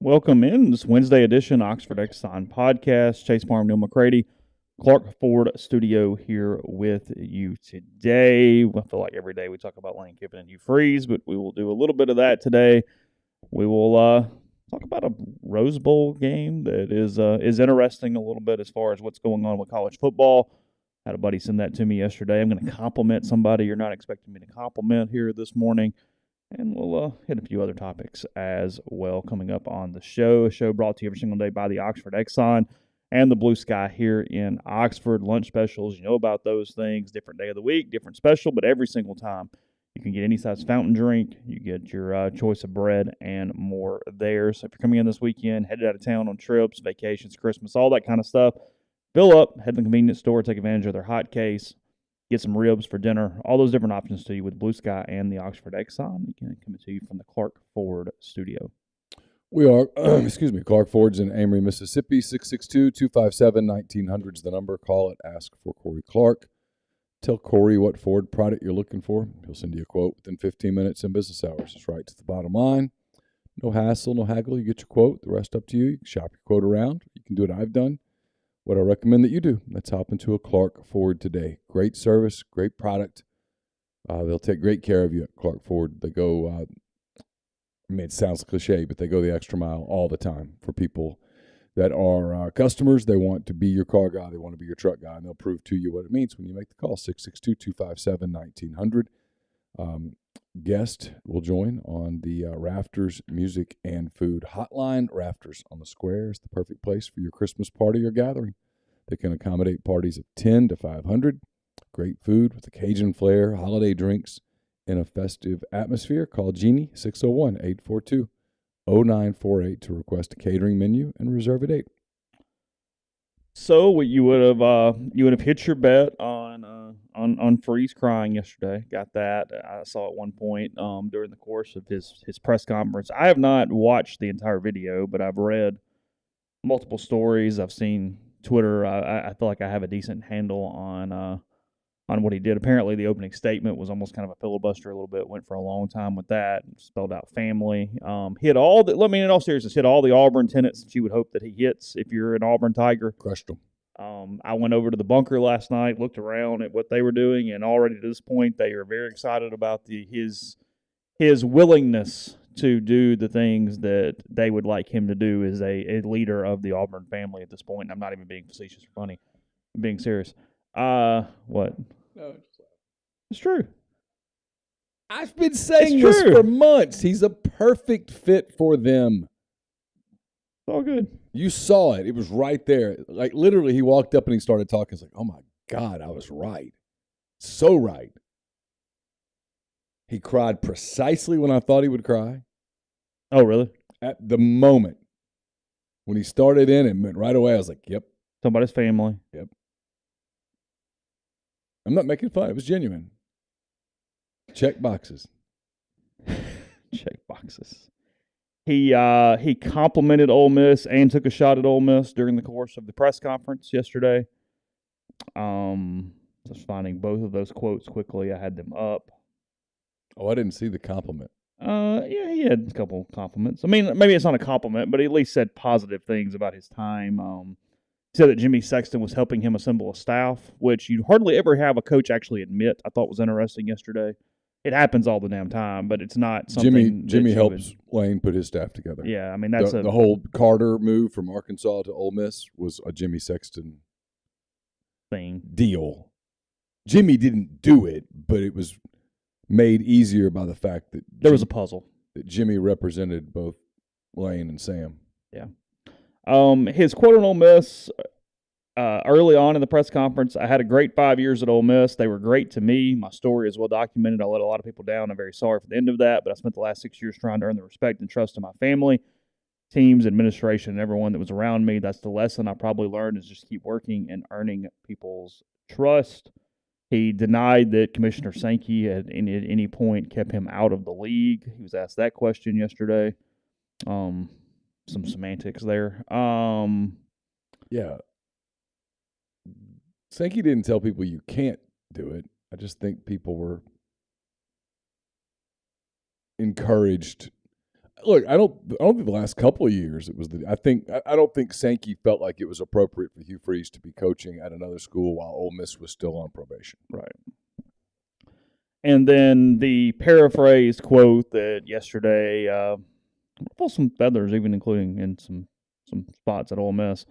Welcome in this Wednesday edition Oxford Exxon Podcast. Chase Parham, Neal, McCready, Clark Ford Studio here with you today. I feel like every day we talk about Lane Kiffin and Hugh Freeze, but we will do a little bit of that today. We will talk about a Rose Bowl game that is interesting a little bit as far as what's going on with college football. Had a buddy send that to me yesterday. I'm going to compliment somebody you're not expecting me to compliment here this morning. And we'll hit a few other topics as well coming up on the show. A show brought to you every single day by the Oxford Exxon and the Blue Sky here in Oxford. Lunch specials, you know about those things. Different day of the week, different special, but every single time you can get any size fountain drink. You get your choice of bread and more there. So if you're coming in this weekend, headed out of town on trips, vacations, Christmas, all that kind of stuff, fill up, head to the convenience store, take advantage of their hot case. Get some ribs for dinner. All those different options to you with Blue Sky and the Oxford Exxon. We can come to you from the Clark Ford Studio. We are, Clark Ford's in Amory, Mississippi. 662-257-1900 is the number. Call it. Ask for Corey Clark. Tell Corey what Ford product you're looking for. He'll send you a quote within 15 minutes in business hours. It's right to the bottom line. No hassle, no haggle. You get your quote. The rest up to you. You can shop your quote around. You can do what I've done. What I recommend that you do. Let's hop into a Clark Ford today. Great service, great product. They'll take great care of you at Clark Ford. They go, it sounds cliche, but they go the extra mile all the time for people that are customers. They want to be your car guy. They want to be your truck guy, and they'll prove to you what it means when you make the call. 662-257-1900. Guest will join on the Rafters Music and Food Hotline. Rafters on the Square is the perfect place for your Christmas party or gathering. They can accommodate parties of 10 to 500. Great food with a Cajun flair, holiday drinks, in a festive atmosphere. Call Jeannie, 601-842-0948 to request a catering menu and reserve a date. So you would have hit your bet on Freeze crying yesterday. Got that. I saw at one point during the course of his press conference. I have not watched the entire video, but I've read multiple stories. I've seen Twitter. I feel like I have a decent handle on what he did. Apparently, the opening statement was almost kind of a filibuster a little bit. Went for a long time with that. Spelled out family. Hit all the. In all seriousness, hit all the Auburn tenets that you would hope that he hits if you're an Auburn Tiger. Crushed them. I went over to the bunker last night, looked around at what they were doing, and already to this point, they are very excited about his willingness to do the things that they would like him to do as a leader of the Auburn family at this point. And I'm not even being facetious or funny. I'm being serious. What? No, it's true. I've been saying this for months. He's a perfect fit for them. It's all good. You saw it. It was right there. Like, literally, he walked up and he started talking. It's like, oh, my God, I was right. So right. He cried precisely when I thought he would cry. Oh, really? At the moment. When he started in and went right away, I was like, yep. Somebody's family. Yep. I'm not making fun. It was genuine. Check boxes. Check boxes. He complimented Ole Miss and took a shot at Ole Miss during the course of the press conference yesterday. Just finding both of those quotes quickly. I had them up. Oh, I didn't see the compliment. Yeah, he had a couple compliments. I mean, maybe it's not a compliment, but he at least said positive things about his time. He said that Jimmy Sexton was helping him assemble a staff, which you hardly ever have a coach actually admit. I thought was interesting yesterday. It happens all the damn time, but it's not something Jimmy helps Lane put his staff together. Yeah, I mean, that's the whole Carter move from Arkansas to Ole Miss was a Jimmy Sexton thing deal. Jimmy didn't do it, but it was made easier by the fact that there was a puzzle. That Jimmy represented both Lane and Sam. Yeah. His quote on Ole Miss early on in the press conference, I had a great 5 years at Ole Miss. They were great to me. My story is well documented. I let a lot of people down. I'm very sorry for the end of that, but I spent the last 6 years trying to earn the respect and trust of my family, teams, administration, and everyone that was around me. That's the lesson I probably learned is just keep working and earning people's trust. He denied that Commissioner Sankey at any point kept him out of the league. He was asked that question yesterday. Some semantics there. Yeah. Sankey didn't tell people you can't do it. I just think people were encouraged. Look, I don't think the last couple of years it was I don't think Sankey felt like it was appropriate for Hugh Freeze to be coaching at another school while Ole Miss was still on probation. Right. And then the paraphrased quote that yesterday ruffled some feathers, even including in some spots at Ole Miss.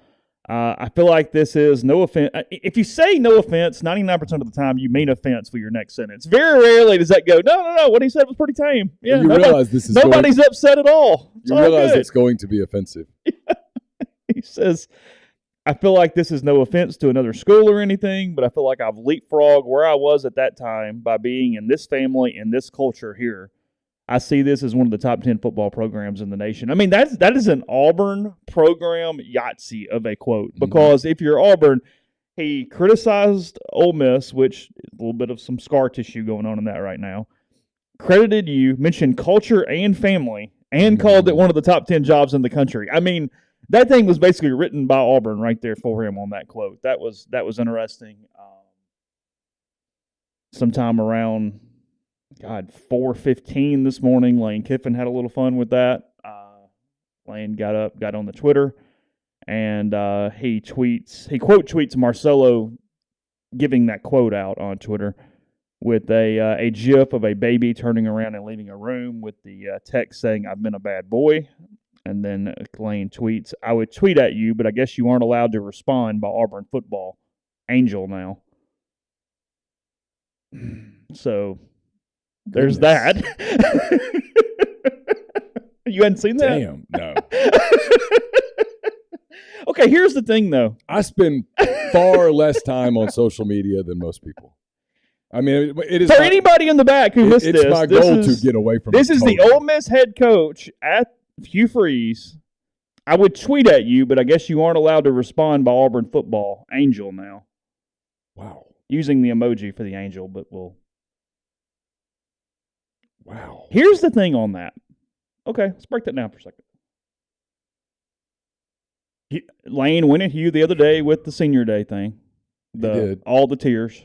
I feel like this is no offense. If you say no offense, 99% of the time you mean offense for your next sentence. Very rarely does that go, no, what he said was pretty tame. Yeah, well, you realize this is nobody's upset at all. You realize it's going to be offensive. He says, I feel like this is no offense to another school or anything, but I feel like I've leapfrogged where I was at that time by being in this family and this culture here. I see this as one of the top 10 football programs in the nation. I mean, that is an Auburn program Yahtzee of a quote. Because if you're Auburn, he criticized Ole Miss, which is a little bit of some scar tissue going on in that right now. Credited you, mentioned culture and family, and called it one of the top 10 jobs in the country. I mean, that thing was basically written by Auburn right there for him on that quote. That was interesting. Sometime around 4:15 this morning, Lane Kiffin had a little fun with that. Lane got on the Twitter, and he quote tweets Marcelo giving that quote out on Twitter with a gif of a baby turning around and leaving a room with the text saying, "I've been a bad boy." And then Lane tweets, "I would tweet at you, but I guess you aren't allowed to respond by Auburn football. Angel now." So there's that. You hadn't seen that? Damn, no. Okay, here's the thing, though. I spend far less time on social media than most people. I mean, it is for anybody in the back who missed this. It's my goal to get away from. This is the Ole Miss head coach at Hugh Freeze. I would tweet at you, but I guess you aren't allowed to respond by Auburn football. Angel now. Wow. Using the emoji for the angel, but we'll. Wow. Here's the thing on that. Okay, let's break that down for a second. Lane went at Hugh the other day with the senior day thing. He did. All the tears.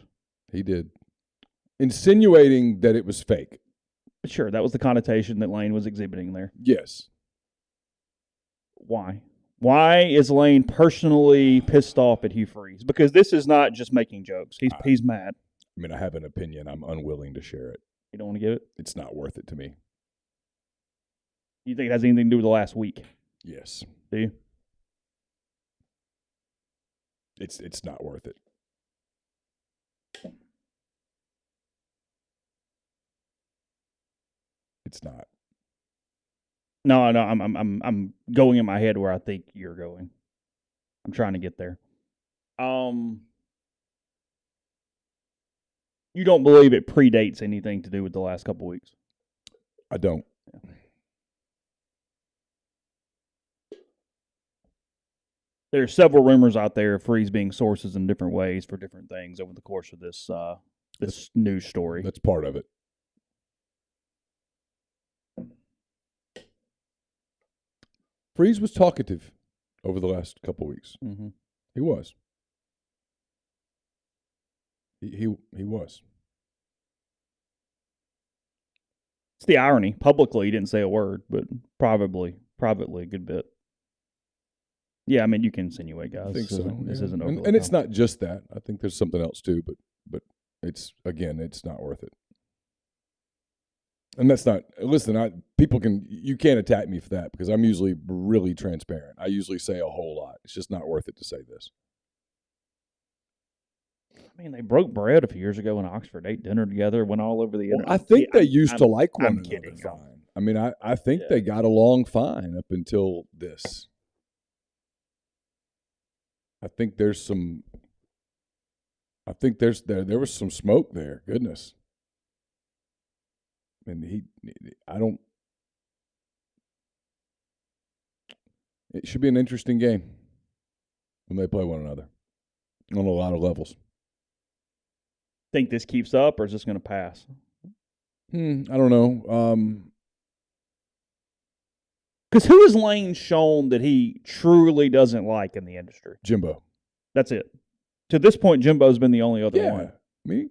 He did. Insinuating that it was fake. Sure, that was the connotation that Lane was exhibiting there. Yes. Why? Why is Lane personally pissed off at Hugh Freeze? Because this is not just making jokes. He's mad. I mean, I have an opinion. I'm unwilling to share it. You don't want to give it? It's not worth it to me. You think it has anything to do with the last week? Yes. Do you? It's not worth it. It's not. No, I'm going in my head where I think you're going. I'm trying to get there. You don't believe it predates anything to do with the last couple weeks? I don't. Yeah. There are several rumors out there of Freeze being sources in different ways for different things over the course of this news story. That's part of it. Freeze was talkative over the last couple weeks. Mm-hmm. He was. He was. It's the irony. Publicly, he didn't say a word, but privately a good bit. Yeah, I mean, you can insinuate, guys. I think so. This yeah. isn't and it's not just that. I think there's something else too, but it's not worth it. And that's not. Listen, you can't attack me for that because I'm usually really transparent. I usually say a whole lot. It's just not worth it to say this. I mean, they broke bread a few years ago in Oxford, ate dinner together, went all over the internet. I think they used to like one another kidding. fine. I mean, I think they got along fine up until this. I think there was some smoke there. Goodness. And it should be an interesting game when they play one another on a lot of levels. Think this keeps up, or is this going to pass? I don't know. Because who has Lane shown that he truly doesn't like in the industry? Jimbo. That's it. To this point, Jimbo's been the only other one. Me?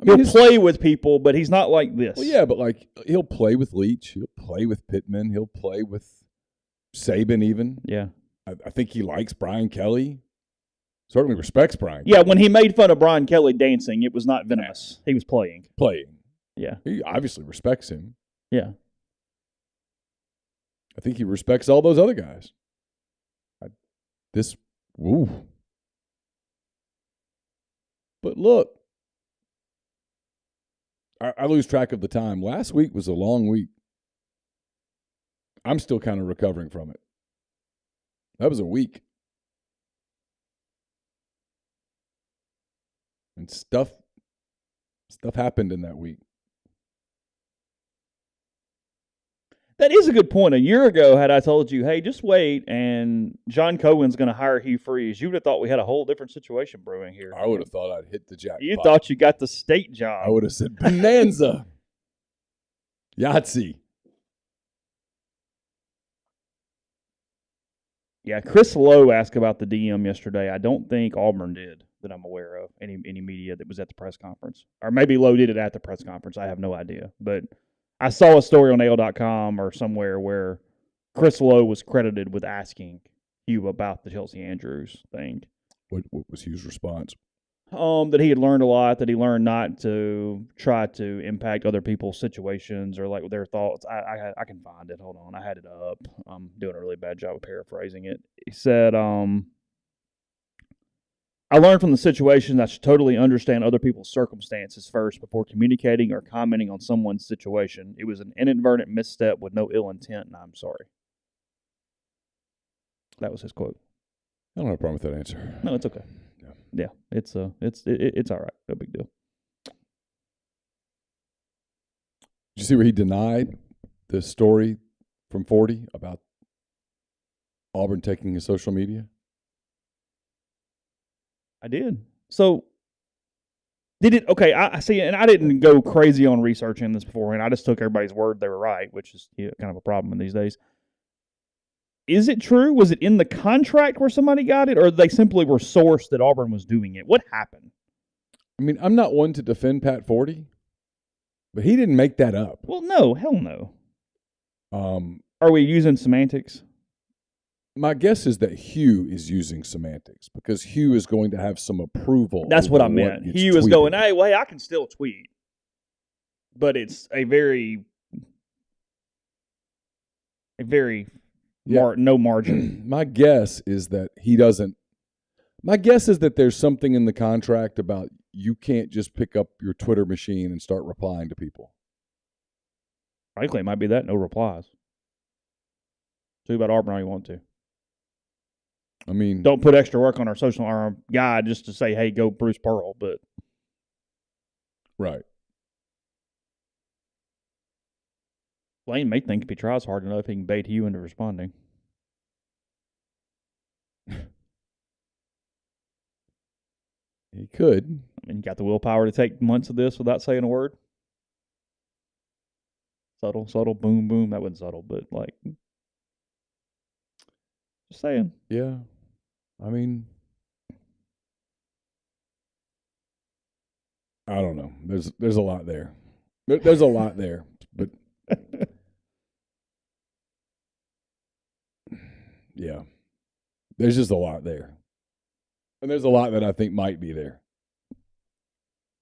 He'll play with people, but he's not like this. Well, yeah, but like he'll play with Leach. He'll play with Pittman. He'll play with Saban even. Yeah. I think he likes Brian Kelly. Certainly respects Brian Yeah, Kelly. when he made fun of Brian Kelly dancing, it was not venomous. He was playing. Yeah. He obviously respects him. Yeah. I think he respects all those other guys. But look, I lose track of the time. Last week was a long week. I'm still kind of recovering from it. That was a week. And stuff happened in that week. That is a good point. A year ago, had I told you, hey, just wait, and John Cohen's going to hire Hugh Freeze, you would have thought we had a whole different situation brewing here. I would have thought I'd hit the jackpot. You thought you got the state job. I would have said bonanza. Yahtzee. Yeah, Chris Lowe asked about the DM yesterday. I don't think Auburn did, that I'm aware of, any media that was at the press conference. Or maybe Lowe did it at the press conference. I have no idea. But I saw a story on Neal.com or somewhere where Chris Lowe was credited with asking Hugh about the Chelsea Andrews thing. What was Hugh's response? That he had learned a lot, that he learned not to try to impact other people's situations or like their thoughts. I can find it. Hold on. I had it up. I'm doing a really bad job of paraphrasing it. He said, I learned from the situation that I should totally understand other people's circumstances first before communicating or commenting on someone's situation. It was an inadvertent misstep with no ill intent, and I'm sorry. That was his quote. I don't have a problem with that answer. No, it's okay. Yeah, it's all right. No big deal. Did you see where he denied the story from 40 about Auburn taking his social media? I did. So, did it? Okay, I see, and I didn't go crazy on researching this beforehand. I just took everybody's word they were right, which is kind of a problem in these days. Is it true? Was it in the contract where somebody got it, or they simply were sourced that Auburn was doing it? What happened? I mean, I'm not one to defend Pat 40, but he didn't make that up. Well, no, hell no. Are we using semantics? My guess is that Hugh is using semantics because Hugh is going to have some approval. That's what I meant. Hugh is going, hey, well, I can still tweet. But it's a very no margin. My guess is that he doesn't. My guess is that there's something in the contract about you can't just pick up your Twitter machine and start replying to people. Frankly, it might be that, no replies. Talk about Auburn all you want to. I mean, don't put extra work on our guide just to say, hey, go Bruce Pearl, but right. Lane may think if he tries hard enough, he can bait Hugh into responding. He could. I mean, you got the willpower to take months of this without saying a word. Subtle, boom, boom. That wasn't subtle, but like, just saying. Yeah. I mean, I don't know. There's a lot there. There's a lot there, but yeah, there's just a lot there. And there's a lot that I think might be there.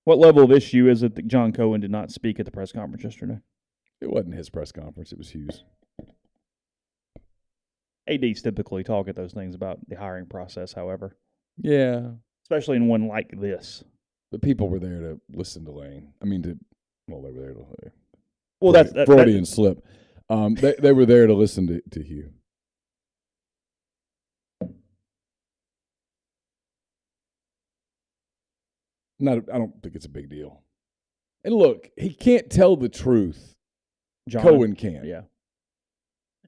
What level of issue is it that John Cohen did not speak at the press conference yesterday? It wasn't his press conference. It was Hugh's. ADs typically talk at those things about the hiring process, however. Yeah. Especially in one like this. But people were there to listen to Lane. I mean, they were there to listen. Well, that's Freudian slip. They were there to listen to Hugh. I don't think it's a big deal. And look, he can't tell the truth. John, Cohen can. Yeah.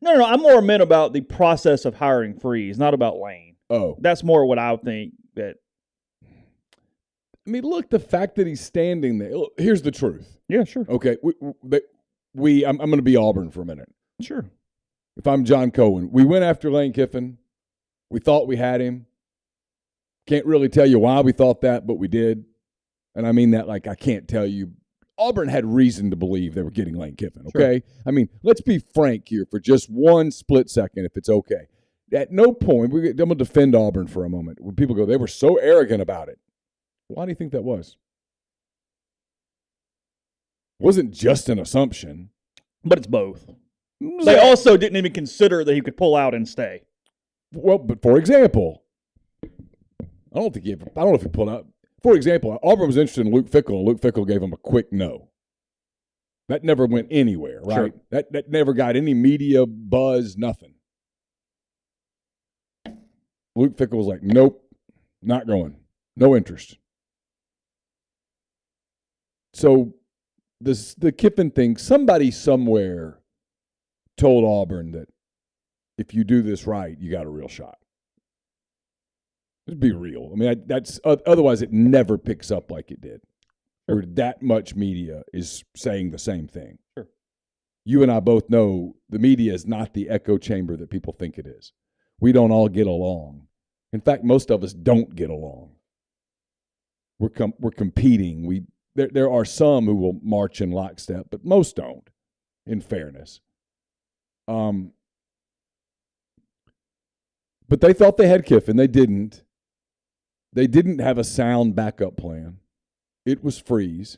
No. I'm more meant about the process of hiring Freeze, not about Lane. Oh. That's more what I would think that. I mean, look, the fact that he's standing there. Look, here's the truth. Yeah, sure. Okay. I'm going to be Auburn for a minute. Sure. If I'm John Cohen, we went after Lane Kiffin. We thought we had him. Can't really tell you why we thought that, but we did. And I mean that like I can't tell you. Auburn had reason to believe they were getting Lane Kiffin, okay? Sure. I mean, let's be frank here for just one split second, if it's okay. At no point, I'm going to defend Auburn for a moment. When people go, they were so arrogant about it. Why do you think that was? It wasn't just an assumption. But it's both. They also didn't even consider that he could pull out and stay. Well, but for example, I don't know if he pulled out. For example, Auburn was interested in Luke Fickell, and Luke Fickell gave him a quick no. That never went anywhere, right? Sure. That never got any media buzz, nothing. Luke Fickell was like, nope, not going. No interest. So the Kiffin thing, somebody somewhere told Auburn that if you do this right, you got a real shot. Let's be real. I mean, that's otherwise it never picks up like it did. Sure. Where that much media is saying the same thing. Sure. You and I both know the media is not the echo chamber that people think it is. We don't all get along. In fact, most of us don't get along. We're competing. There are some who will march in lockstep, but most don't, in fairness. But they thought they had Kiffin. They didn't. They didn't have a sound backup plan. It was Freeze.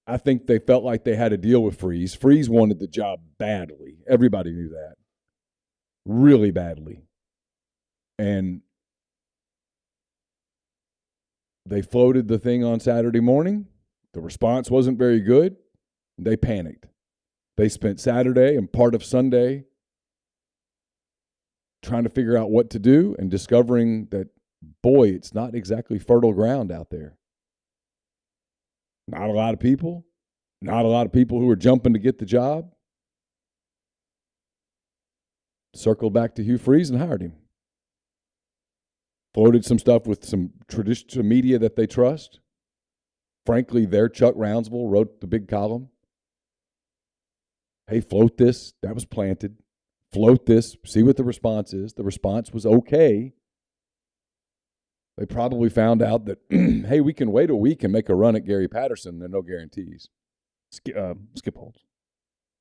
I think they felt like they had to deal with Freeze. Freeze wanted the job badly. Everybody knew that. Really badly. And they floated the thing on Saturday morning. The response wasn't very good. They panicked. They spent Saturday and part of Sunday trying to figure out what to do and discovering that, boy, it's not exactly fertile ground out there. Not a lot of people. Not a lot of people who are jumping to get the job. Circled back to Hugh Freeze and hired him. Floated some stuff with some traditional media that they trust. Frankly, their Chuck Rounsville wrote the big column. Hey, float this. That was planted. Float this. See what the response is. The response was okay. They probably found out that, hey, we can wait a week and make a run at Gary Patterson. There are no guarantees. Skip Holtz.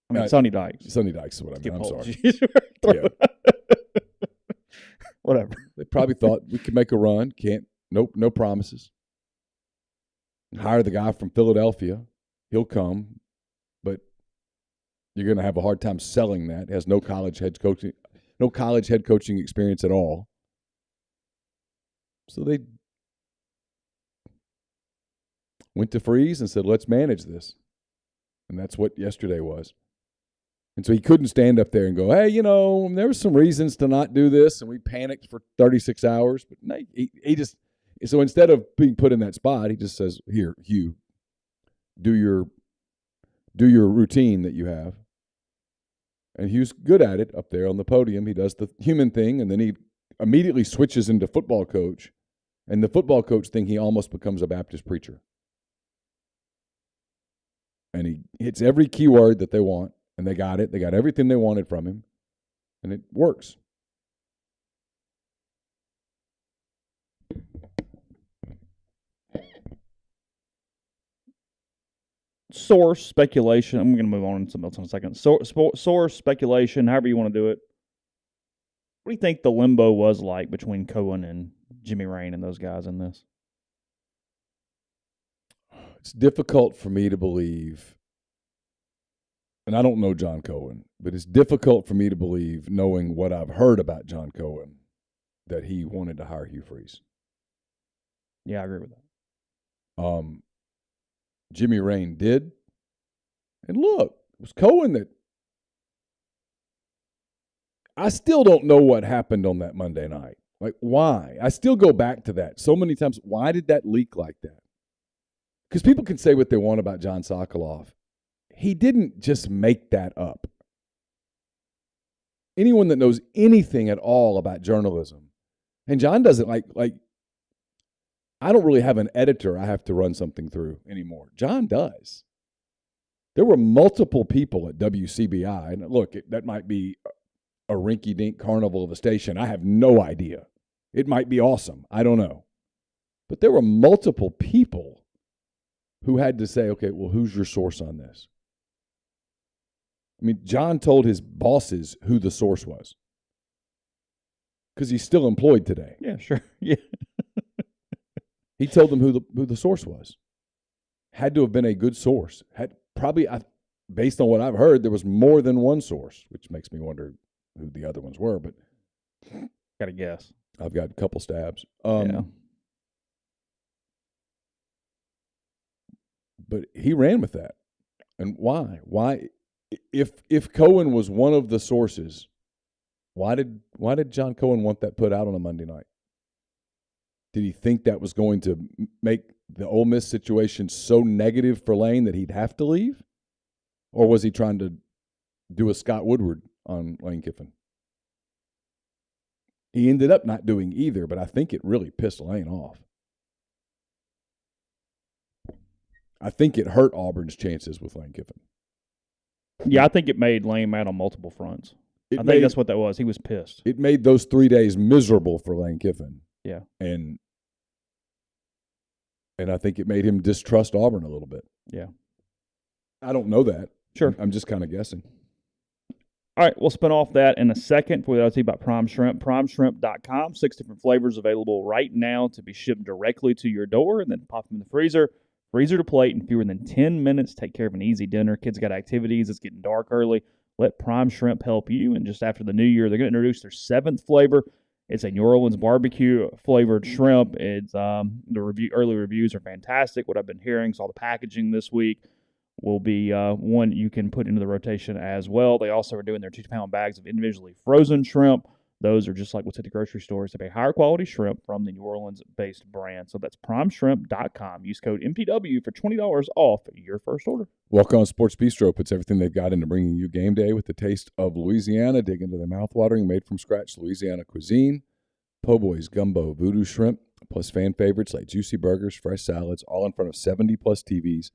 I mean, Sonny Dykes. Sonny Dykes is what I mean. I'm sorry. Yeah. Whatever. They probably thought we could make a run. Can't. Nope. No promises. Hire the guy from Philadelphia. He'll come, but you're going to have a hard time selling that. Has no college head coaching experience at all. So they went to Freeze and said, let's manage this. And that's what yesterday was. And so he couldn't stand up there and go, hey, there were some reasons to not do this, and we panicked for 36 hours. But no, he just – so instead of being put in that spot, he just says, here, Hugh, do your routine that you have. And Hugh's good at it up there on the podium. He does the human thing, and then he immediately switches into football coach. And the football coach thing, he almost becomes a Baptist preacher. And he hits every key word that they want, and they got it. They got everything they wanted from him, and it works. Source, speculation. I'm going to move on to something else in a second. Source, speculation, however you want to do it. What do you think the limbo was like between Cohen and Jimmy Rain and those guys in this? It's difficult for me to believe, and I don't know John Cohen, but it's difficult for me to believe, knowing what I've heard about John Cohen, that he wanted to hire Hugh Freeze. Yeah, I agree with that. Jimmy Rain did. And look, it was Cohen that I still don't know what happened on that Monday night. Like, why? I still go back to that so many times. Why did that leak like that? Because people can say what they want about John Sokoloff. He didn't just make that up. Anyone that knows anything at all about journalism, and John doesn't like I don't really have an editor I have to run something through anymore. John does. There were multiple people at WCBI, and look, that might be a rinky-dink carnival of a station. I have no idea. It might be awesome. I don't know. But there were multiple people who had to say, okay, well, who's your source on this? I mean, John told his bosses who the source was because he's still employed today. Yeah, sure. Yeah. He told them who the source was. Had to have been a good source. Based on what I've heard, there was more than one source, which makes me wonder who the other ones were. But Got to guess. I've got a couple stabs. Yeah. But he ran with that. And why? Why? If Cohen was one of the sources, why did John Cohen want that put out on a Monday night? Did he think that was going to make the Ole Miss situation so negative for Lane that he'd have to leave? Or was he trying to do a Scott Woodward on Lane Kiffin? He ended up not doing either, but I think it really pissed Lane off. I think it hurt Auburn's chances with Lane Kiffin. Yeah, I think it made Lane mad on multiple fronts. I think that's what that was. He was pissed. It made those 3 days miserable for Lane Kiffin. Yeah. And I think it made him distrust Auburn a little bit. Yeah. I don't know that. Sure. I'm just kind of guessing. All right, we'll spin off that in a second. Before I'll tell you about Prime Shrimp, primeshrimp.com. 6 different flavors available right now to be shipped directly to your door, and then pop them in the freezer to plate in fewer than 10 minutes. Take care of an easy dinner. Kids got activities. It's getting dark early. Let Prime Shrimp help you. And just after the new year, they're going to introduce their 7th flavor. It's a New Orleans barbecue flavored shrimp. It's early reviews are fantastic. What I've been hearing, saw the packaging this week, will be one you can put into the rotation as well. They also are doing their 2-pound bags of individually frozen shrimp. Those are just like what's at the grocery stores. They pay higher quality shrimp from the New Orleans-based brand. So that's primeshrimp.com. Use code MPW for $20 off your first order. Walk On Sports Bistro puts everything they've got into bringing you game day with the taste of Louisiana. Dig into the mouth-watering, made-from-scratch Louisiana cuisine. Po' boys, gumbo, voodoo shrimp, plus fan favorites like juicy burgers, fresh salads, all in front of 70-plus TVs,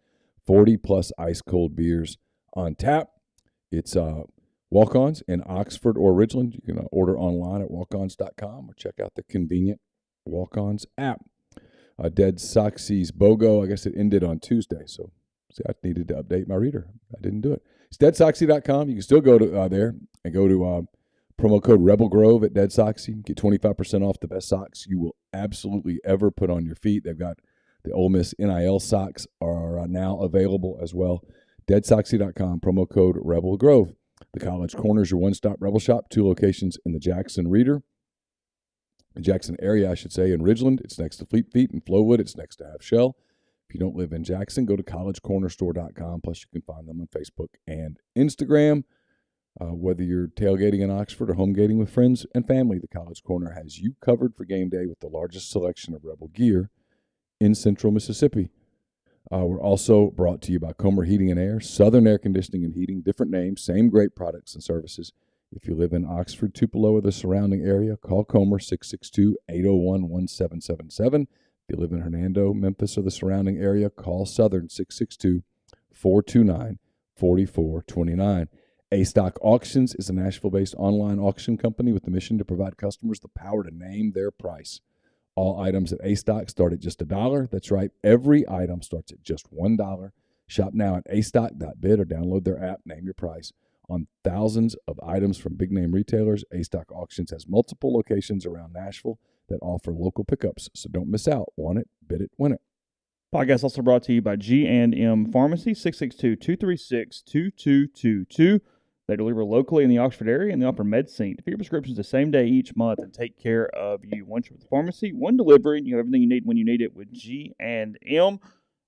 40-plus ice-cold beers on tap. It's Walk-Ons in Oxford or Ridgeland. You can order online at walkons.com or check out the convenient Walk-Ons app. Dead Soxy's BOGO, I guess it ended on Tuesday, so see, I needed to update my reader. I didn't do it. It's deadsoxy.com. You can still go to there and go to promo code Rebel Grove at Dead Soxy. Get 25% off the best socks you will absolutely ever put on your feet. They've got the Ole Miss NIL socks are now available as well. Deadsoxy.com, promo code Rebel Grove. The College Corner is your one-stop Rebel shop. 2 locations in the Jackson area, I should say, in Ridgeland. It's next to Fleet Feet. In Flowood, it's next to Half Shell. If you don't live in Jackson, go to collegecornerstore.com. Plus, you can find them on Facebook and Instagram. Whether you're tailgating in Oxford or home gating with friends and family, the College Corner has you covered for game day with the largest selection of Rebel gear in Central Mississippi. We're also brought to you by Comer Heating and Air, Southern Air Conditioning and Heating, different names, same great products and services. If you live in Oxford, Tupelo, or the surrounding area, call Comer 662-801-1777. If you live in Hernando, Memphis, or the surrounding area, call Southern 662-429-4429. A-Stock Auctions is a Nashville-based online auction company with the mission to provide customers the power to name their price. All items at A-Stock start at just $1. That's right, every item starts at just $1. Shop now at astock.bid or download their app, Name Your Price. On thousands of items from big-name retailers, A-Stock Auctions has multiple locations around Nashville that offer local pickups, so don't miss out. Want it, bid it, win it. Podcast also brought to you by G&M Pharmacy, 662-236-2222. They deliver locally in the Oxford area and they offer MedSync to fill your prescriptions the same day each month and take care of you. One trip to the pharmacy, one delivery, and you have everything you need when you need it with G&M.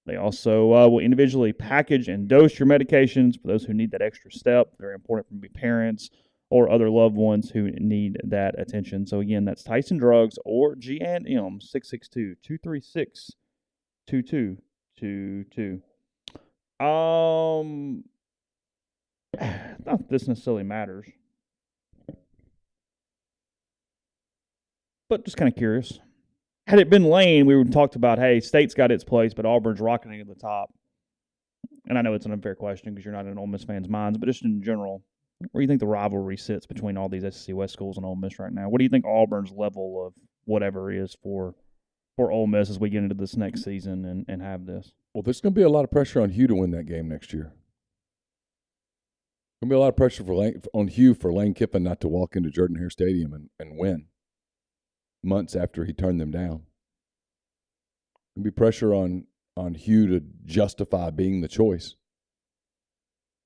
They also will individually package and dose your medications for those who need that extra step. Very important for parents or other loved ones who need that attention. So, again, that's Tyson Drugs or G&M, 662-236-2222. Not that this necessarily matters, but just kind of curious. Had it been Lane, we would have talked about, hey, State's got its place, but Auburn's rocketing at the top. And I know it's an unfair question because you're not in Ole Miss fans' minds, but just in general, where do you think the rivalry sits between all these SEC West schools and Ole Miss right now? What do you think Auburn's level of whatever is for Ole Miss as we get into this next season and have this? Well, there's going to be a lot of pressure on Hugh to win that game next year. Going to be a lot of pressure on Hugh for Lane Kiffin not to walk into Jordan-Hare Stadium and win months after he turned them down. Going to be pressure on Hugh to justify being the choice.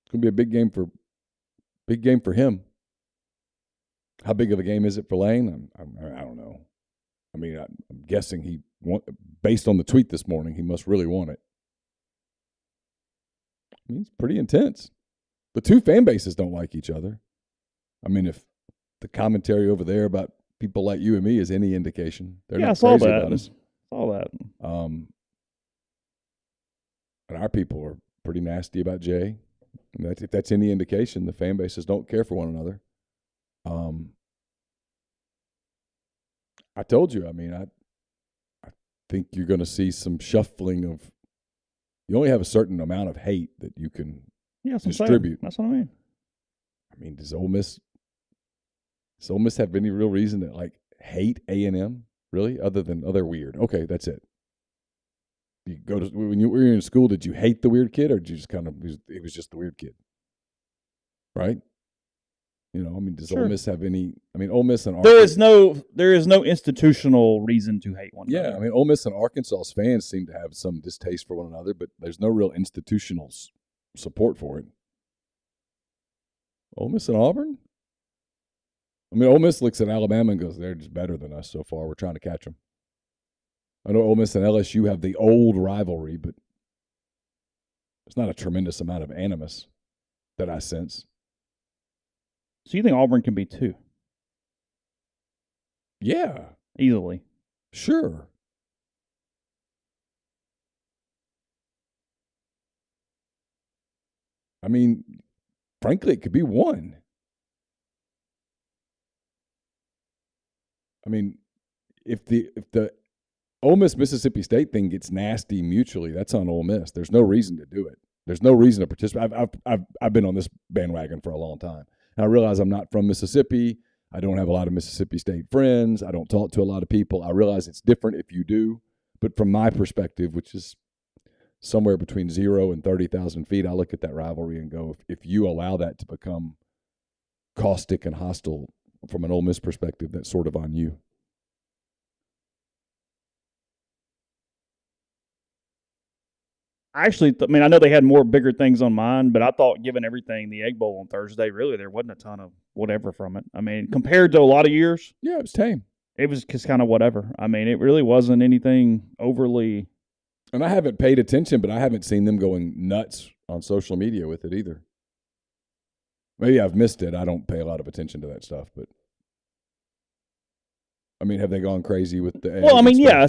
It's going to be a big game for him. How big of a game is it for Lane? I don't know. I mean, I'm guessing based on the tweet this morning, he must really want it. I mean, it's pretty intense. The two fan bases don't like each other. I mean, if the commentary over there about people like you and me is any indication, they're not crazy about us. All that. And our people are pretty nasty about Jay. I mean, if that's any indication, the fan bases don't care for one another. I told you, I mean, I think you're going to see some shuffling of. You only have a certain amount of hate that you can distribute. That's what I mean. I mean, does Ole Miss have any real reason to hate A&M? Really, other than they're weird? Okay, that's it. You go to when you were in school. Did you hate the weird kid, or did you just it was just the weird kid? Right. You know, I mean, does Ole Miss have any? I mean, Ole Miss and Arkansas, there is no institutional reason to hate one another. Yeah, I mean, Ole Miss and Arkansas's fans seem to have some distaste for one another, but there's no real institutional support for it. Ole Miss and Auburn? I mean, Ole Miss looks at Alabama and goes, they're just better than us so far. We're trying to catch them. I know Ole Miss and LSU have the old rivalry, but there's not a tremendous amount of animus that I sense. So you think Auburn can be 2? Yeah. Easily. Sure. I mean, frankly, it could be 1. I mean, if the Ole Miss Mississippi State thing gets nasty mutually, that's on Ole Miss. There's no reason to do it. There's no reason to participate. I've been on this bandwagon for a long time. And I realize I'm not from Mississippi. I don't have a lot of Mississippi State friends. I don't talk to a lot of people. I realize it's different if you do. But from my perspective, which is somewhere between 0 and 30,000 feet, I look at that rivalry and go, if you allow that to become caustic and hostile from an Ole Miss perspective, that's sort of on you. Actually, I know they had more bigger things on mind, but I thought given everything, the Egg Bowl on Thursday, really there wasn't a ton of whatever from it. I mean, compared to a lot of years. Yeah, it was tame. It was just kind of whatever. I mean, it really wasn't anything overly. And I haven't paid attention, but I haven't seen them going nuts on social media with it either. Maybe I've missed it. I don't pay a lot of attention to that stuff, but. I mean, have they gone crazy with the egg? Well, I mean, yeah.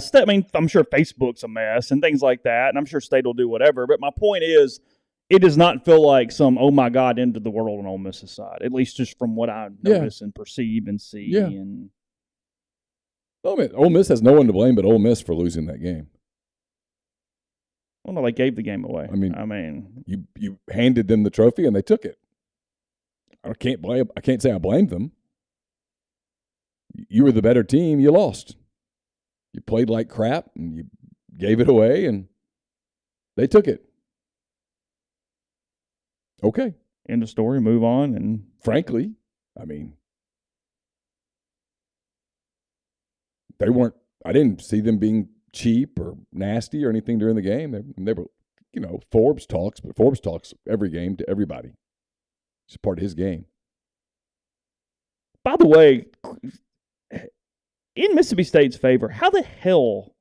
I'm sure Facebook's a mess and things like that, and I'm sure State will do whatever. But my point is, it does not feel like some, oh, my God, end of the world on Ole Miss's side, at least just from what I notice and perceive and see. Yeah. And I mean, Ole Miss has no one to blame but Ole Miss for losing that game. Well, no, they gave the game away. I mean, you handed them the trophy and they took it. I can't say I blamed them. You were the better team. You lost. You played like crap, and you gave it away, and they took it. Okay. End of story. Move on. And frankly, I mean, they weren't. I didn't see them being cheap or nasty or anything during the game. They were, Forbes talks, but Forbes talks every game to everybody. It's part of his game. By the way, in Mississippi State's favor, how the hell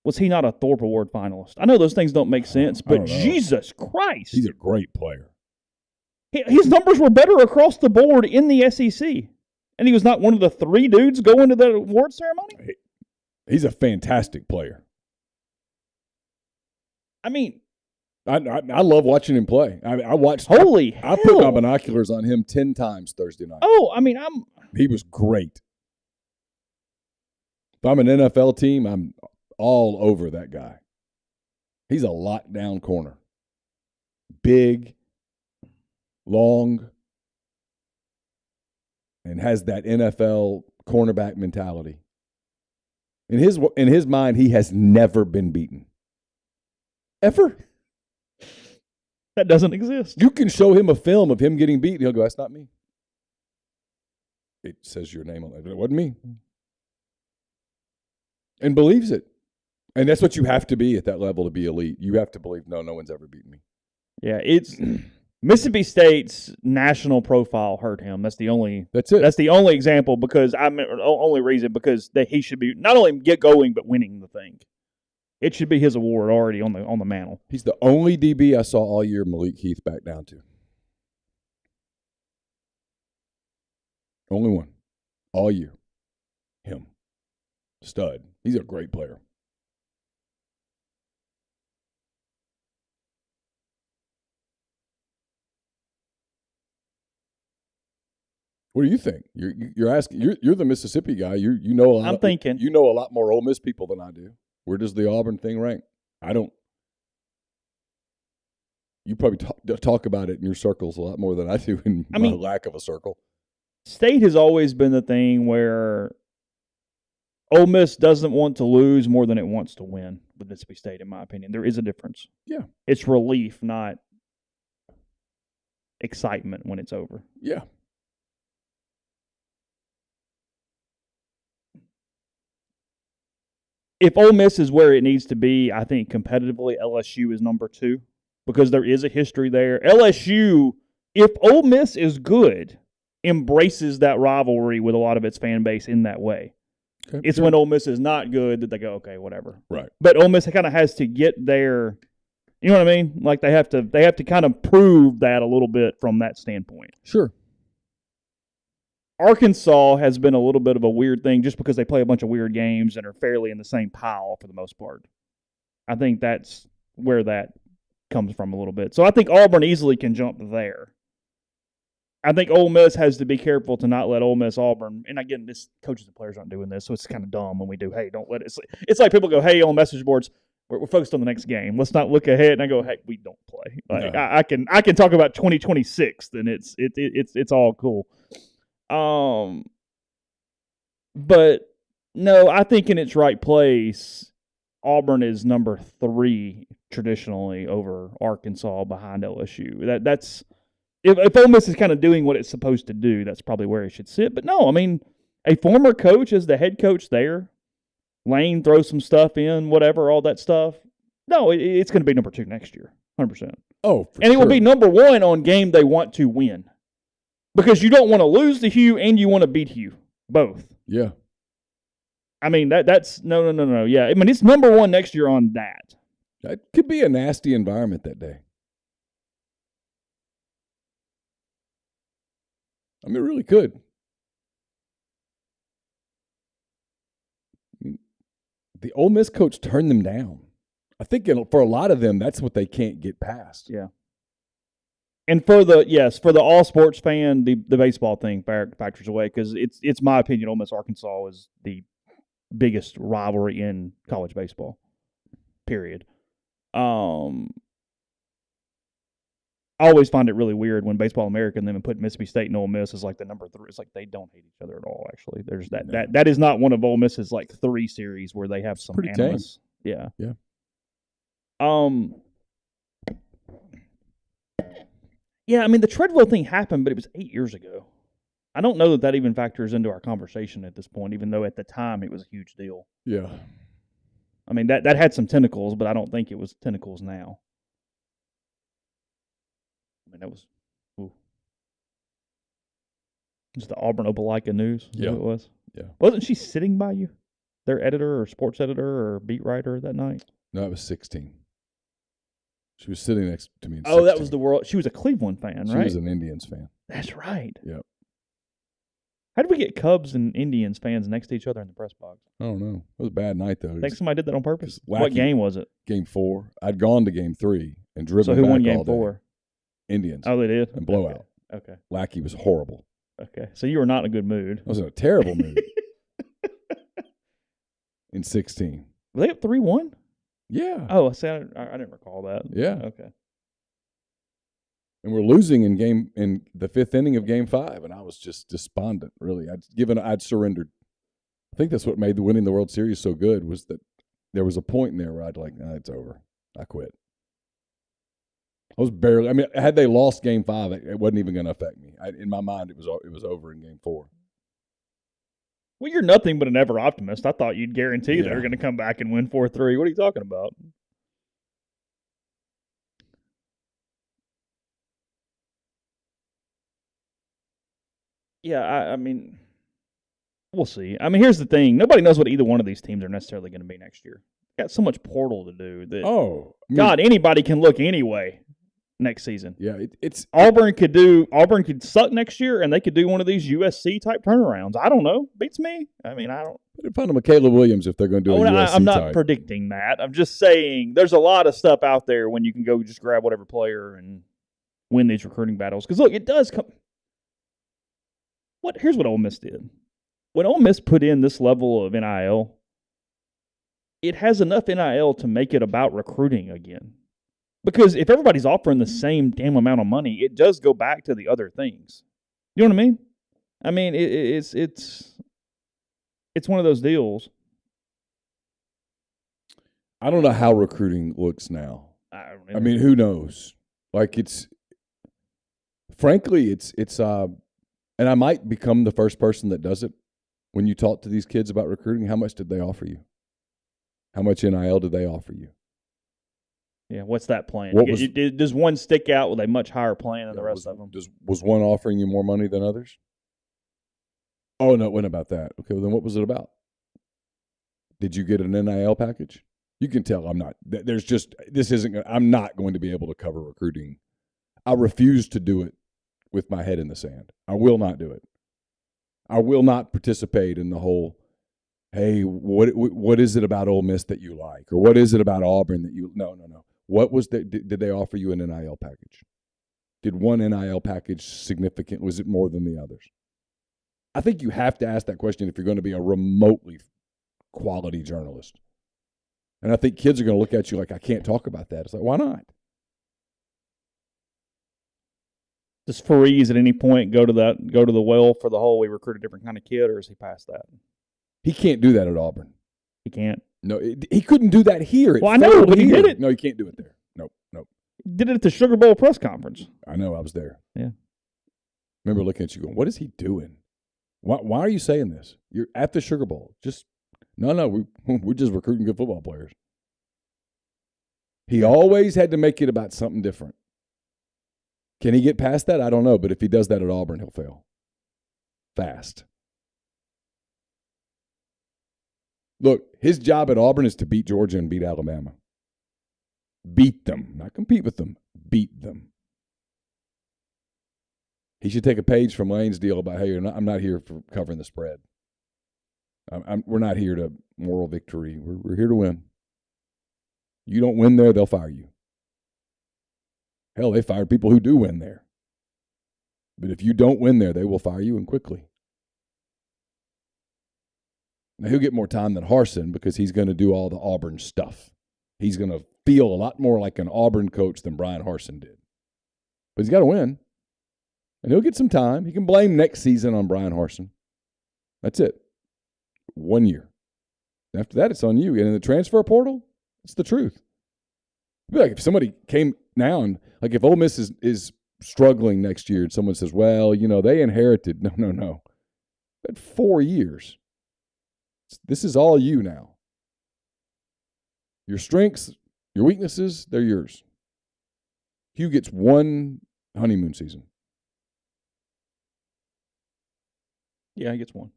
was he not a Thorpe Award finalist? I know those things don't make sense, but Jesus Christ. He's a great player. His numbers were better across the board in the SEC, and he was not one of the 3 dudes going to the award ceremony? He's a fantastic player. I mean, I love watching him play. I watched. Holy hell. I put my binoculars on him 10 times Thursday night. Oh, I mean, he was great. If I'm an NFL team, I'm all over that guy. He's a lockdown corner. Big, long, and has that NFL cornerback mentality. In his mind, he has never been beaten. Ever. That doesn't exist. You can show him a film of him getting beat, and he'll go, that's not me. It says your name on it. It wasn't me. And believes it. And that's what you have to be at that level to be elite. You have to believe, no one's ever beaten me. Yeah, it's Mississippi State's national profile hurt him. That's the only. That's it. That's the only example because only reason because that he should be not only get going but winning the thing. It should be his award already on the mantle. He's the only DB I saw all year Malik Heath back down to. Only one. All year. Him. Stud. He's a great player. What do you think? You're asking. You're the Mississippi guy. You know a lot. I'm thinking. You know a lot more Ole Miss people than I do. Where does the Auburn thing rank? I don't. You probably talk about it in your circles a lot more than I do in my lack of a circle. State has always been the thing where Ole Miss doesn't want to lose more than it wants to win with Mississippi State, in my opinion. There is a difference. Yeah. It's relief, not excitement when it's over. Yeah. If Ole Miss is where it needs to be, I think competitively LSU is number 2 because there is a history there. LSU, if Ole Miss is good, embraces that rivalry with a lot of its fan base in that way. Okay, it's when Ole Miss is not good that they go, okay, whatever. Right. But Ole Miss kind of has to get there. You know what I mean? Like they have to kind of prove that a little bit from that standpoint. Sure. Arkansas has been a little bit of a weird thing just because they play a bunch of weird games and are fairly in the same pile for the most part. I think that's where that comes from a little bit. So I think Auburn easily can jump there. I think Ole Miss has to be careful to not let Ole Miss Auburn. And again, this coaches and players aren't doing this, so it's kind of dumb when we do. Hey, don't let it. It's like people go, hey, on message boards, we're focused on the next game. Let's not look ahead. And I go, hey, we don't play. Like no. I can talk about 2026, then it's all cool. But no, I think in its right place, Auburn is number 3 traditionally over Arkansas behind LSU. That's if Ole Miss is kind of doing what it's supposed to do, that's probably where it should sit. But no, I mean, a former coach is the head coach there. Lane throws some stuff in, whatever, all that stuff. No, it's going to be number 2 next year, 100%. Oh, and it will be number 1 on game they want to win. Because you don't want to lose to Hugh and you want to beat Hugh. Both. Yeah. I mean, that's no. Yeah. I mean, it's number 1 next year on that. That could be a nasty environment that day. I mean, it really could. The Ole Miss coach turned them down. I think for a lot of them, that's what they can't get past. Yeah. And for the all sports fan, the baseball thing factors away because it's my opinion. Ole Miss Arkansas is the biggest rivalry in college baseball. Period. I always find it really weird when Baseball America and them put Mississippi State and Ole Miss as like the number 3. It's like they don't hate each other at all. Actually, there's that is not one of Ole Miss's like 3 series where they have some animus. Yeah. Yeah. Yeah, I mean, the Treadwell thing happened, but it was 8 years ago. I don't know that even factors into our conversation at this point, even though at the time it was a huge deal. Yeah. I mean, that had some tentacles, but I don't think it was tentacles now. I mean, that was... Ooh. Just the Auburn Opelika News? Yeah. It was? Yeah. Wasn't she sitting by you? Their editor or sports editor or beat writer that night? No, it was 16. She was sitting next to me. Oh, that was the world. She was a Cleveland fan, right? She was an Indians fan. That's right. Yep. How did we get Cubs and Indians fans next to each other in the press box? I don't know. It was a bad night, though. I think somebody did that on purpose. What game was it? Game 4. I'd gone to game 3 and driven back. So who won game 4? Indians. Oh, they did? And blowout. Okay. Lackey was horrible. Okay. So you were not in a good mood. I was in a terrible mood. In 16. Were they up 3-1? Yeah. Oh, I didn't recall that. Yeah. Okay. And we're losing in the 5th inning of game 5, and I was just despondent, really. I'd surrendered. I think that's what made winning the World Series so good was that there was a point in there where I'd like, it's over. I quit. I was barely. I mean, had they lost Game 5, it wasn't even going to affect me. In my mind, it was over in Game 4. Well, you're nothing but an ever optimist. I thought you'd guarantee Yeah. they're going to come back and win 4-3. What are you talking about? Yeah, I mean, we'll see. I mean, here's the thing. Nobody knows what either one of these teams are necessarily going to be next year. Got so much portal to do that. God, anybody can look anyway next season. Yeah, it's Auburn could suck next year, and they could do one of these USC type turnarounds. I don't know. Beats me. I mean, I don't. They're finding Caleb Williams if they're going to do a USC I'm not type. predicting that. I'm just saying there's a lot of stuff out there when you can go just grab whatever player and win these recruiting battles. Because look, it does come. Here's what Ole Miss did. When Ole Miss put in this level of NIL, it has enough NIL to make it about recruiting again. Because if everybody's offering the same damn amount of money, it does go back to the other things. You know what I mean? I mean, it's one of those deals. I don't know how recruiting looks now. I mean, who knows? Like frankly, it's and I might become the first person that does it. When you talk to these kids about recruiting, how much did they offer you? How much NIL did they offer you? Yeah, what's that plan? Does one stick out with a much higher plan than the rest of them? Was one offering you more money than others? Oh, no, it wasn't about that. Okay, well, then what was it about? Did you get an NIL package? You can tell I'm not. I'm not going to be able to cover recruiting. I refuse to do it with my head in the sand. I will not do it. I will not participate in the whole, hey, what is it about Ole Miss that you like? Or what is it about Auburn that you – no. What was that? Did they offer you an NIL package? Did one NIL package significant? Was it more than the others? I think you have to ask that question if you're going to be a remotely quality journalist. And I think kids are going to look at you like, I can't talk about that. It's like, why not? Does Freeze at any point go to the well for the whole we recruit a different kind of kid, or is he past that? He can't do that at Auburn. He can't? No, he couldn't do that here. Well, I know, but he did it. No, he can't do it there. Nope. He did it at the Sugar Bowl press conference. I know, I was there. Yeah. Remember looking at you going, what is he doing? Why are you saying this? You're at the Sugar Bowl. No, we're just recruiting good football players. He always had to make it about something different. Can he get past that? I don't know, but if he does that at Auburn, he'll fail. Fast. Look, his job at Auburn is to beat Georgia and beat Alabama. Beat them. Not compete with them. Beat them. He should take a page from Lane's deal about, hey, I'm not here for covering the spread. We're not here to moral victory. We're here to win. You don't win there, they'll fire you. Hell, they fired people who do win there. But if you don't win there, they will fire you, and quickly. Now, he'll get more time than Harsin because he's going to do all the Auburn stuff. He's going to feel a lot more like an Auburn coach than Brian Harsin did. But he's got to win. And he'll get some time. He can blame next season on Brian Harsin. That's it. 1 year. After that, it's on you. And in the transfer portal, it's the truth. It'd be like if somebody came now and, like, if Ole Miss is struggling next year and someone says, well, they inherited. No. But 4 years. This is all you now. Your strengths, your weaknesses, they're yours. Hugh gets one honeymoon season. Yeah, he gets one.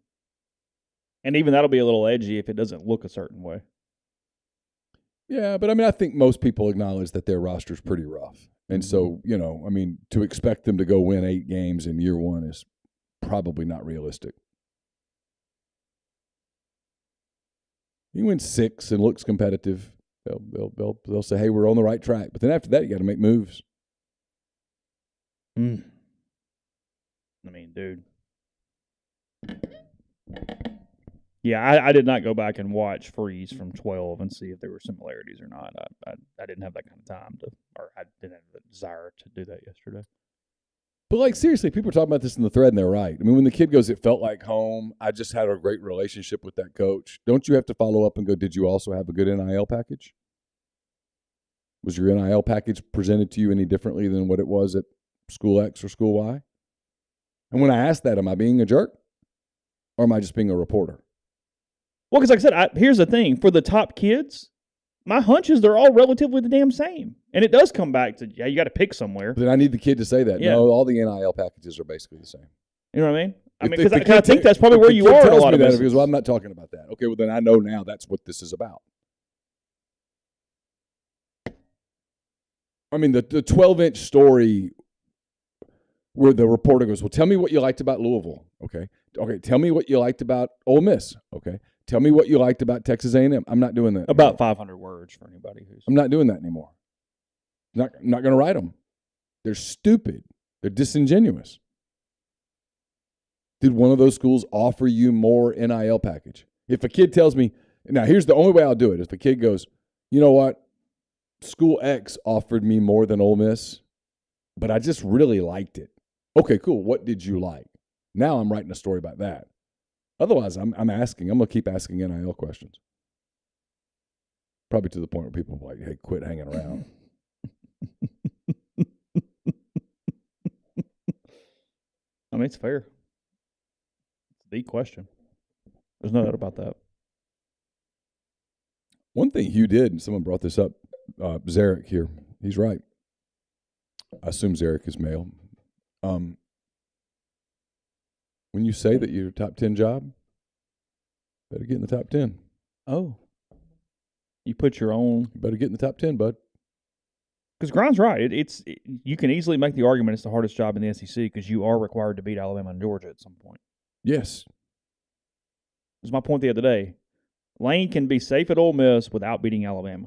And even that'll be a little edgy if it doesn't look a certain way. Yeah, but I think most people acknowledge that their roster's pretty rough. And so, to expect them to go win 8 games in year one is probably not realistic. He wins 6 and looks competitive. They'll say, hey, we're on the right track. But then after that, you got to make moves. Dude. Yeah, I did not go back and watch Freeze from 12 and see if there were similarities or not. I didn't have that kind of time I didn't have the desire to do that yesterday. But, seriously, people are talking about this in the thread, and they're right. When the kid goes, it felt like home. I just had a great relationship with that coach. Don't you have to follow up and go, did you also have a good NIL package? Was your NIL package presented to you any differently than what it was at School X or School Y? And when I ask that, am I being a jerk or am I just being a reporter? Well, because like I said, here's the thing. For the top kids, my hunch is they're all relatively the damn same. And it does come back to, you got to pick somewhere. But then I need the kid to say that. Yeah. No, all the NIL packages are basically the same. You know what I mean? If Because the I kid think that's probably where you are in a lot of that, this. well, I'm not talking about that. Okay, well, then I know now that's what this is about. I mean, the 12-inch story where the reporter goes, well, tell me what you liked about Louisville. Okay, tell me what you liked about Ole Miss. Okay, tell me what you liked about Texas A&M. I'm not doing that. About 500 words for anybody who's. I'm not doing that anymore. I'm not going to write them. They're stupid. They're disingenuous. Did one of those schools offer you more NIL package? If a kid tells me, now here's the only way I'll do it. If a kid goes, you know what, School X offered me more than Ole Miss, but I just really liked it. Okay, cool. What did you like? Now I'm writing a story about that. Otherwise, I'm going to keep asking NIL questions. Probably to the point where people are like, hey, quit hanging around. I mean, it's fair. It's the question. There's no doubt about that. One thing Hugh did, and someone brought this up, Zarek here, he's right. I assume Zarek is male. When you say that you're a top 10 job, better get in the top 10. Oh. You put your own. You better get in the top 10, bud. Because Grind's right. You can easily make the argument it's the hardest job in the SEC because you are required to beat Alabama and Georgia at some point. Yes. It was my point the other day. Lane can be safe at Ole Miss without beating Alabama.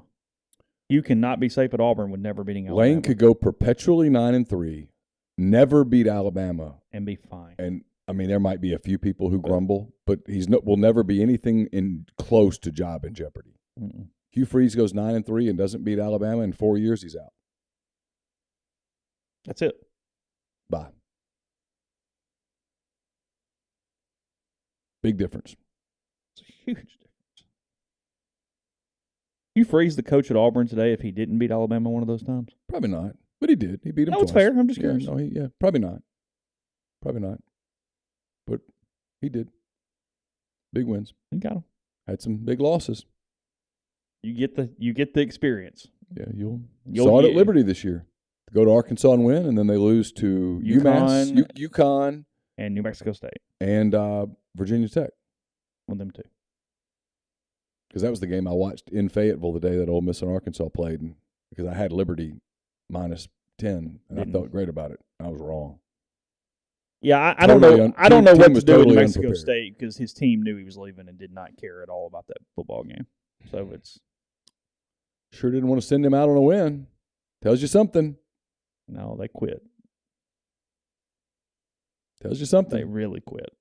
You cannot be safe at Auburn with never beating Alabama. Lane could go perpetually 9-3, never beat Alabama, and be fine. And I mean, there might be a few people who grumble, but will never be anything in close to job in jeopardy. Mm-mm. Hugh Freeze goes 9-3 and doesn't beat Alabama in 4 years. He's out. That's it. Bye. Big difference. It's a huge difference. Hugh Freeze the coach at Auburn today if he didn't beat Alabama one of those times? Probably not, but he did. He beat him. No, twice. it's fair. I'm just curious. Probably not. Probably not. But he did. Big wins. He got him. Had some big losses. You get the experience. Yeah, you'll saw it at Liberty this year. Go to Arkansas and win, and then they lose to UConn, and New Mexico State, and Virginia Tech. With them too. Because that was the game I watched in Fayetteville the day that Ole Miss and Arkansas played, and because I had Liberty -10, and I felt great about it. I was wrong. Yeah, I don't know. I don't know what to do with New Mexico State because his team knew he was leaving and did not care at all about that football game. So it's sure didn't want to send him out on a win. Tells you something. No, they quit. Tells you something. They really quit.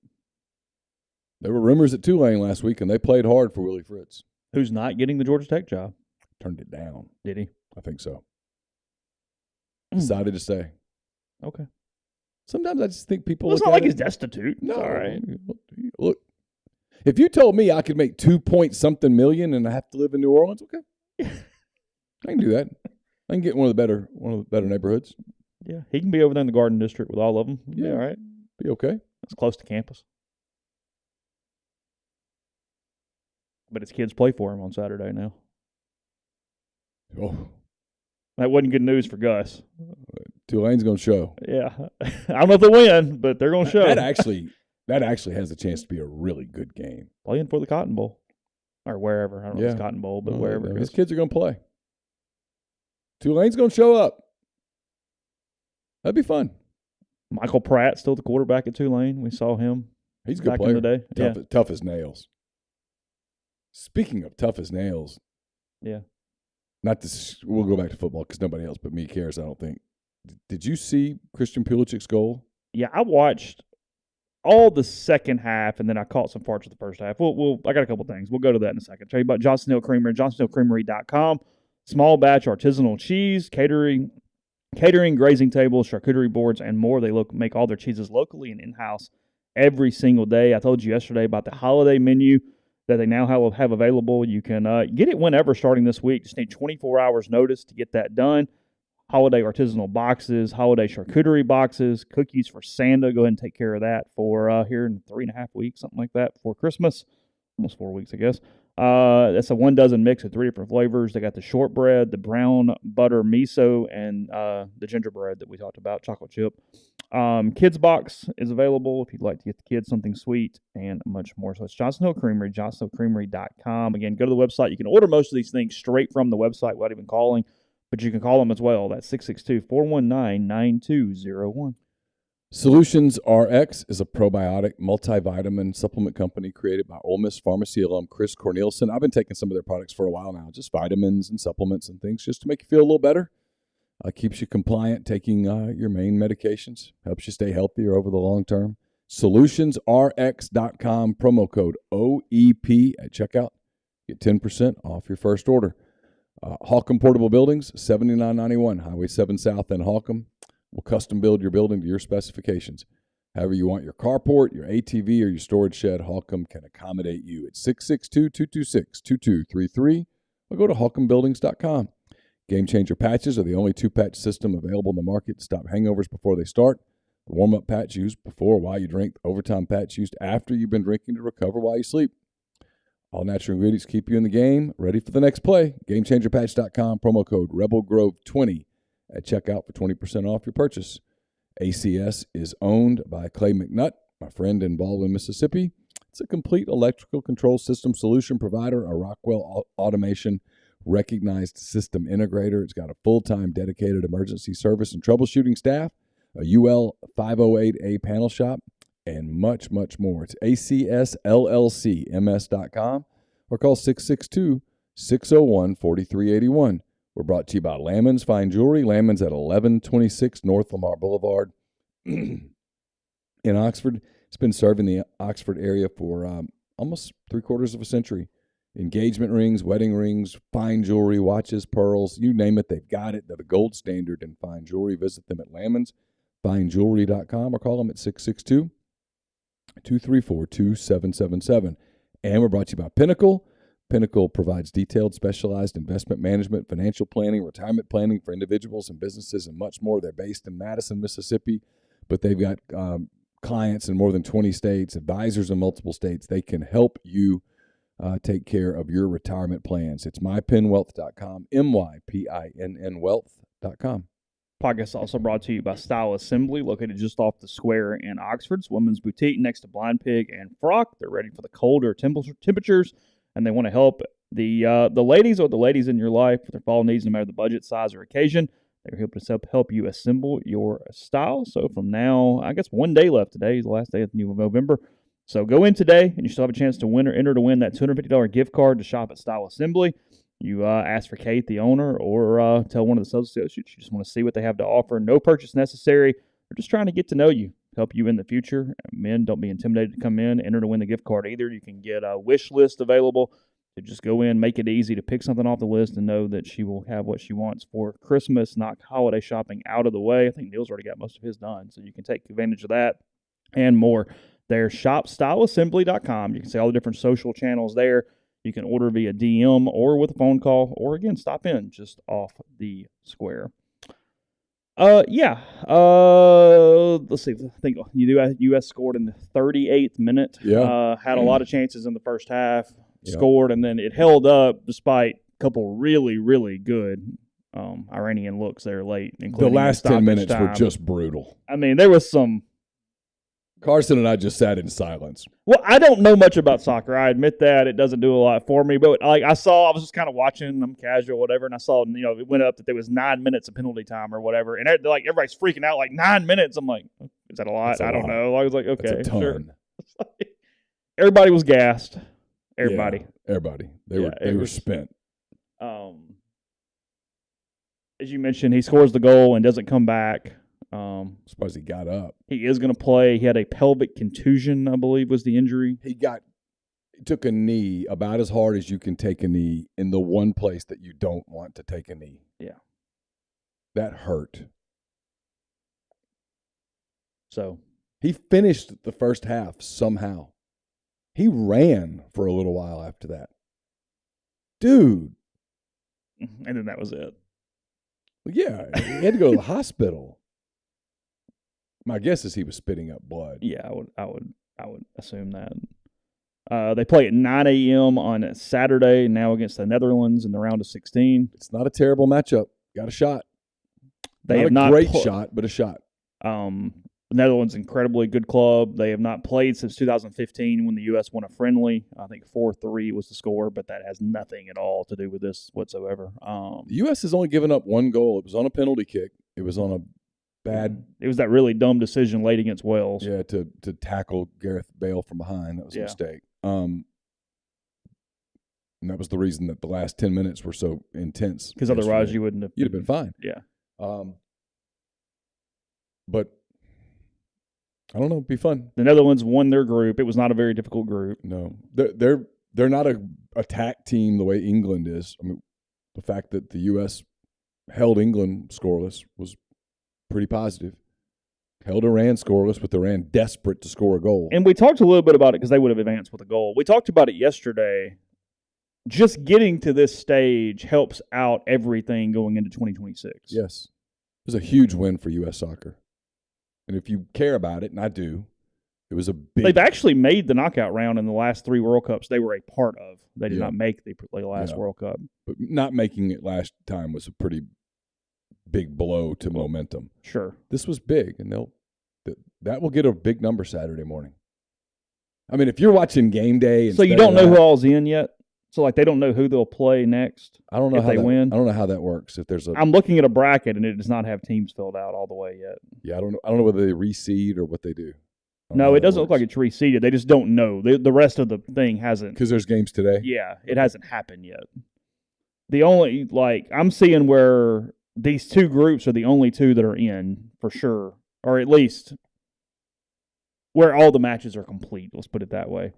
There were rumors at Tulane last week, and they played hard for Willie Fritz. Who's not getting the Georgia Tech job? Turned it down. Did he? I think so. Decided to stay. Okay. Sometimes I just think people. Well, it's not like he's destitute. No, it's all right. Look, if you told me I could make 2-point-something million and I have to live in New Orleans, okay, I can do that. I can get one of the better neighborhoods. Yeah, he can be over there in the Garden District with all of them. Yeah, all right. Be okay. It's close to campus. But his kids play for him on Saturday now. Oh. That wasn't good news for Gus. Tulane's going to show. Yeah. I don't know if they'll win, but they're going to show. That actually has a chance to be a really good game. Playing for the Cotton Bowl. Or wherever. I don't know if it's Cotton Bowl, but wherever. His kids are going to play. Tulane's going to show up. That'd be fun. Michael Pratt, still the quarterback at Tulane. We saw him. He's a good back player. In the day. Tough as nails. Speaking of tough as nails. Yeah. We'll go back to football because nobody else but me cares, I don't think. Did you see Christian Pulich's goal? Yeah, I watched all the second half, and then I caught some parts of the first half. I got a couple things. We'll go to that in a second. I'll tell you about Johnson Hill Creamery, johnsonhillcreamery.com. Small batch artisanal cheese, catering, grazing tables, charcuterie boards, and more. They make all their cheeses locally and in-house every single day. I told you yesterday about the holiday menu that they now have available. You can get it whenever starting this week. Just need 24 hours notice to get that done. Holiday artisanal boxes, holiday charcuterie boxes, cookies for Santa. Go ahead and take care of that for here in 3.5 weeks, something like that, before Christmas. Almost 4 weeks, I guess. That's a 1 dozen mix of 3 different flavors. They got the shortbread, the brown butter miso, and the gingerbread that we talked about, chocolate chip. Kids box is available if you'd like to get the kids something sweet and much more. So it's Johnson Hill Creamery, johnsonhillcreamery.com. Again, go to the website. You can order most of these things straight from the website without even calling, but you can call them as well. That's 662-419-9201. Solutions RX is a probiotic multivitamin supplement company created by Ole Miss pharmacy alum Chris Cornelison. I've been taking some of their products for a while now, just vitamins and supplements and things just to make you feel a little better. Keeps you compliant taking your main medications, helps you stay healthier over the long term. SolutionsRx.com, promo code OEP at checkout. Get 10% off your first order. Holcomb Portable Buildings, 7991 Highway 7 South in Holcomb. We'll custom build your building to your specifications. However you want your carport, your ATV, or your storage shed, Holcomb can accommodate you. It's 662-226-2233 or go to holcombbuildings.com. Game Changer patches are the only 2-patch system available in the market to stop hangovers before they start. The warm-up patch used before or while you drink. The overtime patch used after you've been drinking to recover while you sleep. All natural ingredients keep you in the game, ready for the next play. GameChangerPatch.com, promo code RebelGrove20 at checkout for 20% off your purchase. ACS is owned by Clay McNutt, my friend in Baldwin, Mississippi. It's a complete electrical control system solution provider, a Rockwell Automation recognized system integrator. It's got a full-time dedicated emergency service and troubleshooting staff, a UL 508A panel shop, and much, much more. It's ACSLLCMS.com or call 662-601-4381. We're brought to you by Lamons Fine Jewelry. Lamons at 1126 North Lamar Boulevard in Oxford. It's been serving the Oxford area for almost 3/4 of a century. Engagement rings, wedding rings, fine jewelry, watches, pearls, you name it, they've got it. They're the gold standard in fine jewelry. Visit them at lamonsfinejewelry.com or call them at 662-234-2777. And we're brought to you by Pinnacle. Pinnacle provides detailed, specialized investment management, financial planning, retirement planning for individuals and businesses, and much more. They're based in Madison, Mississippi, but they've got clients in more than 20 states, advisors in multiple states. They can help you take care of your retirement plans. It's mypinnwealth.com, MYPINN wealth.com. Podcast also brought to you by Style Assembly, located just off the square in Oxford. It's women's boutique next to Blind Pig and Frock. They're ready for the colder temperatures, and they want to help the ladies or the ladies in your life with their fall needs, no matter the budget, size, or occasion. They're here to help you assemble your style. So from now, I guess 1 day left. Today is the last day of the new November. So go in today, and you still have a chance to win or enter to win that $250 gift card to shop at Style Assembly. You ask for Kate, the owner, or tell one of the sales associates. You just want to see what they have to offer. No purchase necessary. They're just trying to get to know you, help you in the future. Men, don't be intimidated to come in, enter to win the gift card either. You can get a wish list available to just go in, make it easy to pick something off the list and know that she will have what she wants for Christmas, knock holiday shopping out of the way. I think Neal's already got most of his done, so you can take advantage of that and more. There's shopstyleassembly.com. You can see all the different social channels there. You can order via DM or with a phone call, or again, stop in just off the square. Let's see. I think U.S. scored in the 38th minute. Yeah. Had a lot of chances in the first half, scored, and then it held up despite a couple really, really good Iranian looks there late. The last 10 minutes were just brutal. I mean, there was some. Carson and I just sat in silence. Well, I don't know much about soccer. I admit that it doesn't do a lot for me. But I was just kind of watching. I'm casual, whatever, and I saw it went up that there was 9 minutes of penalty time or whatever, and everybody's freaking out 9 minutes. I'm like, is that a lot? I don't know. I was like, okay, that's a ton. Sure. Everybody was gassed. Everybody. Yeah, everybody. They were spent. As you mentioned, he scores the goal and doesn't come back. Suppose he got up. He is going to play. He had a pelvic contusion, I believe, was the injury. He took a knee about as hard as you can take a knee in the one place that you don't want to take a knee. Yeah. That hurt. So he finished the first half somehow. He ran for a little while after that. Dude. And then that was it. Well, yeah, he had to go to the hospital. My guess is he was spitting up blood. Yeah, I would assume that. They play at 9 a.m. on Saturday now against the Netherlands in the round of 16. It's not a terrible matchup. Got a shot. They not a great shot, but a shot. The Netherlands, incredibly good club. They have not played since 2015 when the U.S. won a friendly. I think 4-3 was the score, but that has nothing at all to do with this whatsoever. The U.S. has only given up one goal. It was on a penalty kick. It was on a bad. It was that really dumb decision late against Wales. Yeah, to tackle Gareth Bale from behind. That was a mistake. And that was the reason that the last 10 minutes were so intense. Because otherwise you wouldn't have. You'd have been fine. Yeah. But I don't know. It'd be fun. The Netherlands won their group. It was not a very difficult group. No, they're not a attack team the way England is. I mean, the fact that the U.S. held England scoreless was pretty positive. Held Iran scoreless, with Iran desperate to score a goal. And we talked a little bit about it because they would have advanced with a goal. We talked about it yesterday. Just getting to this stage helps out everything going into 2026. Yes. It was a huge win for U.S. soccer. And if you care about it, and I do, it was a big... They've actually made the knockout round in the last 3 World Cups they were a part of. They did not make the last World Cup. But not making it last time was a pretty big blow to momentum. Sure. This was big, and that will get a big number Saturday morning. I mean, if you're watching game day... So you don't know who all's in yet? So, like, they don't know who they'll play next. I don't know if they win. I don't know how that works. If there's I'm looking at a bracket and it does not have teams filled out all the way yet. Yeah, I don't know whether they reseed or what they do. No, it doesn't look like it's reseeded. They just don't know. The rest of the thing hasn't. Because there's games today. Yeah, it hasn't happened yet. The only I'm seeing where these 2 groups are the only 2 that are in for sure, or at least where all the matches are complete. Let's put it that way.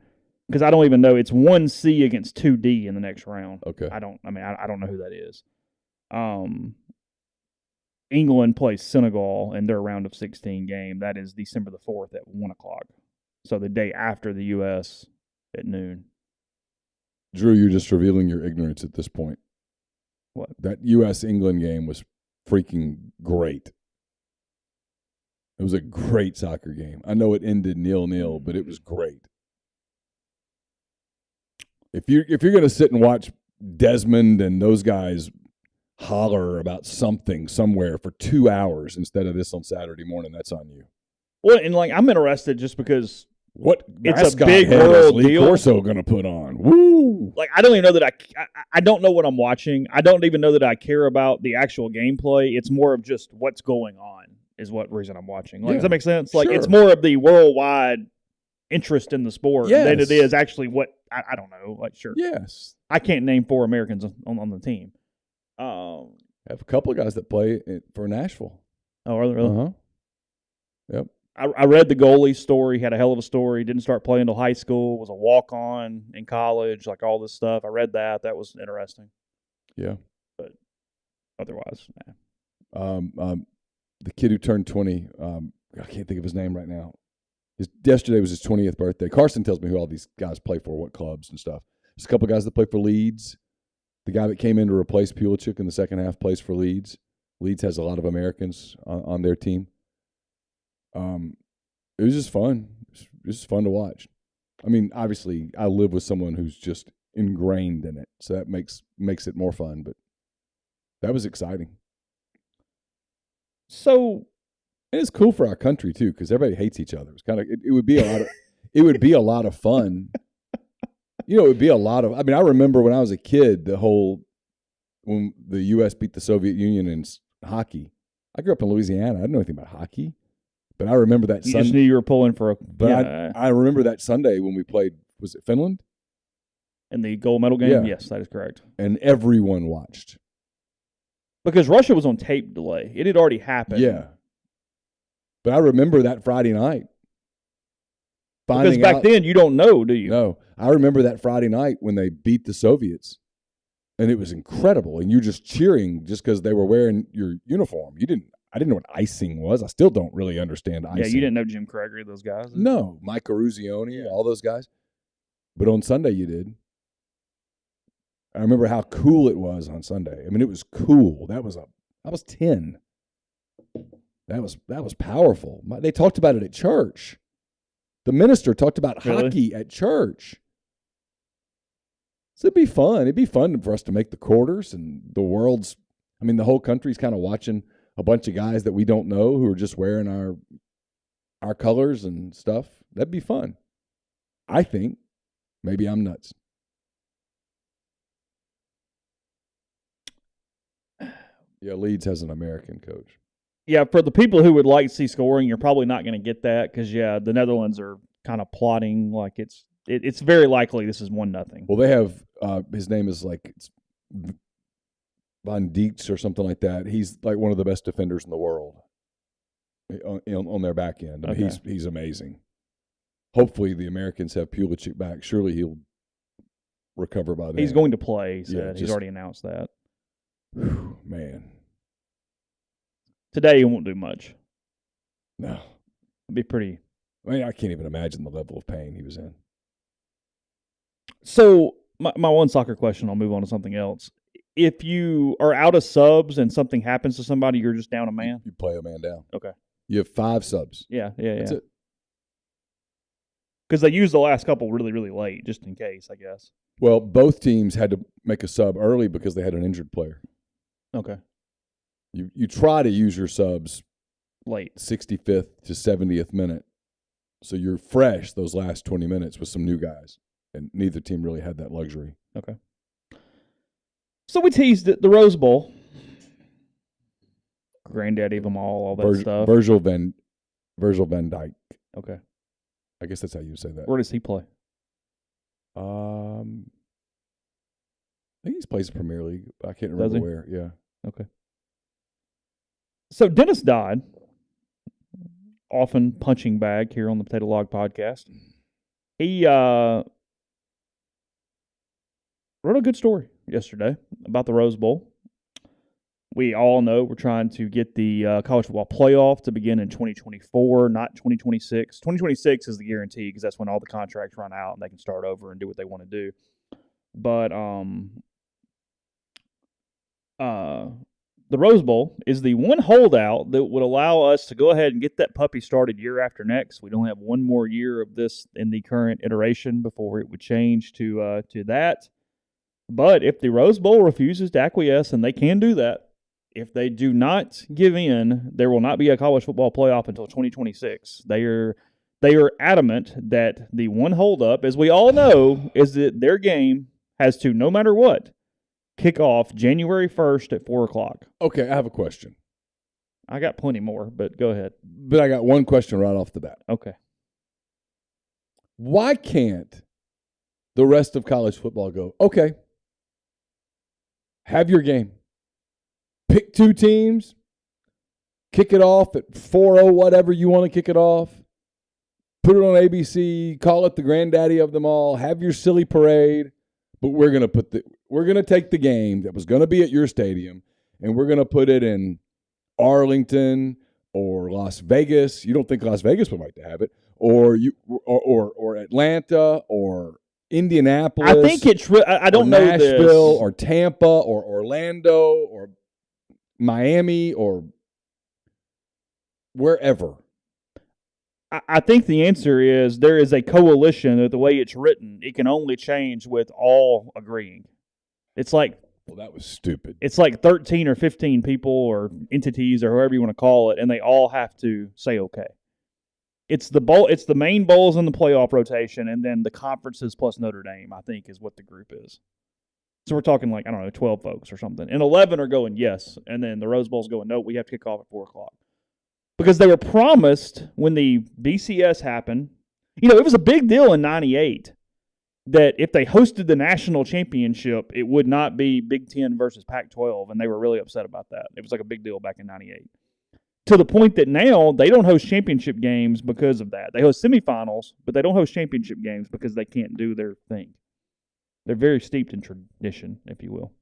Because I don't even know. It's 1C against 2D in the next round. Okay. I don't know who that is. England plays Senegal in their round of 16 game. That is December the 4th at 1 o'clock. So the day after the U.S. at noon. Drew, you're just revealing your ignorance at this point. What? That U.S.-England game was freaking great. It was a great soccer game. I know it ended 0-0, but it was great. If you're going to sit and watch Desmond and those guys holler about something somewhere for 2 hours instead of this on Saturday morning, that's on you. Well, and I'm interested just because it's a big world deal. Corso going to put on. Woo! I don't even know that I don't know what I'm watching. I don't even know that I care about the actual gameplay. It's more of just what's going on is what reason I'm watching. Does that make sense? Sure. It's more of the worldwide interest in the sport than it is actually what I don't know. Sure. Yes. I can't name 4 Americans on the team. I have a couple of guys that play for Nashville. Oh, are they really? Uh-huh. Yep. I read the goalie story. Had a hell of a story. Didn't start playing until high school. Was a walk-on in college. All this stuff. I read that. That was interesting. Yeah. But otherwise, nah. The kid who turned 20, I can't think of his name right now. Yesterday was his 20th birthday. Carson tells me who all these guys play for, what clubs and stuff. There's a couple guys that play for Leeds. The guy that came in to replace Pulisic in the second half plays for Leeds. Leeds has a lot of Americans on their team. It was just fun. It was just fun to watch. I mean, obviously, I live with someone who's just ingrained in it, so that makes it more fun. But that was exciting. So, and it's cool for our country too, because everybody hates each other. It's it would be a lot of it would be a lot of fun. It would be a lot of. I mean, I remember when I was a kid, when the U.S. beat the Soviet Union in hockey. I grew up in Louisiana. I didn't know anything about hockey, but I remember that. You just knew you were pulling for a. But I remember that Sunday when we played. Was it Finland? In the gold medal game? Yeah. Yes, that is correct. And everyone watched. Because Russia was on tape delay. It had already happened. Yeah. But I remember that Friday night. Because back then, you don't know, do you? No. I remember that Friday night when they beat the Soviets. And it was incredible. And you're just cheering just because they were wearing your uniform. I didn't know what icing was. I still don't really understand icing. Yeah, you didn't know Jim Gregory, those guys? No. Mike Eruzione, all those guys. But on Sunday you did. I remember how cool it was on Sunday. I mean, it was cool. That was 10. That was powerful. They talked about it at church. The minister talked about hockey at church. So it'd be fun. It'd be fun for us to make the quarters, and the whole country's kind of watching a bunch of guys that we don't know who are just wearing our colors and stuff. That'd be fun. I think. Maybe I'm nuts. Yeah, Leeds has an American coach. Yeah, for the people who would like to see scoring, you're probably not going to get that because, the Netherlands are kind of plotting like it's very likely this is 1-0. Well, they have his name is like Van Dietz or something like that. He's like one of the best defenders in the world on their back end. I mean, he's amazing. Hopefully the Americans have Pulisic back. Surely he'll recover by then. He's going to play, he said. He's already announced that. Whew, man. Today he won't do much. No. It'd be pretty. I mean, I can't even imagine the level of pain he was in. So my one soccer question, I'll move on to something else. If you are out of subs and something happens to somebody, you're just down a man? You play a man down. Okay. You have 5 subs. Yeah. That's it. Because they used the last couple really, really late, just in case, I guess. Well, both teams had to make a sub early because they had an injured player. Okay. You try to use your subs late, 65th to 70th minute, so you're fresh those last 20 minutes with some new guys, and neither team really had that luxury. Okay. So we teased it, the Rose Bowl. Granddaddy of them all that stuff. Virgil van Dijk. Okay. I guess that's how you say that. Where does he play? I think he plays Premier League. I can't remember where. Yeah. Okay. So Dennis Dodd, often punching bag here on the Potato Log podcast, he wrote a good story yesterday about the Rose Bowl. We all know we're trying to get the college football playoff to begin in 2024, not 2026. 2026 is the guarantee because that's when all the contracts run out and they can start over and do what they want to do. But the Rose Bowl is the one holdout that would allow us to go ahead and get that puppy started year after next. We don't have one more year of this in the current iteration before it would change to that. But if the Rose Bowl refuses to acquiesce, and they can do that, if they do not give in, there will not be a college football playoff until 2026. They are adamant that the one holdup, as we all know, is that their game has to, no matter what, kick off January 1st at 4 o'clock. Okay, I have a question. I got plenty more, but go ahead. But I got one question right off the bat. Okay. Why can't the rest of college football go, okay, have your game. Pick 2 teams, kick it off at 4:00, whatever you want to kick it off. Put it on ABC, call it the granddaddy of them all, have your silly parade, but we're going to take the game that was going to be at your stadium and we're going to put it in Arlington or Las Vegas. You don't think Las Vegas would like to have it, or Atlanta or Indianapolis. I think it's I don't know Nashville this. Or Tampa or Orlando or Miami or wherever. I think the answer is there is a coalition that the way it's written, it can only change with all agreeing. It's like, well, that was stupid. It's like 13 or 15 people or entities or whoever you want to call it, and they all have to say okay. It's the bowl. It's the main bowls in the playoff rotation, and then the conferences plus Notre Dame, I think, is what the group is. So we're talking like, 12 folks or something. And 11 are going yes, and then the Rose Bowl's going, no, we have to kick off at 4 o'clock. Because they were promised when the BCS happened, it was a big deal in 98 that if they hosted the national championship, it would not be Big Ten versus Pac-12, and they were really upset about that. It was like a big deal back in 98. To the point that now they don't host championship games because of that. They host semifinals, but they don't host championship games because they can't do their thing. They're very steeped in tradition, if you will.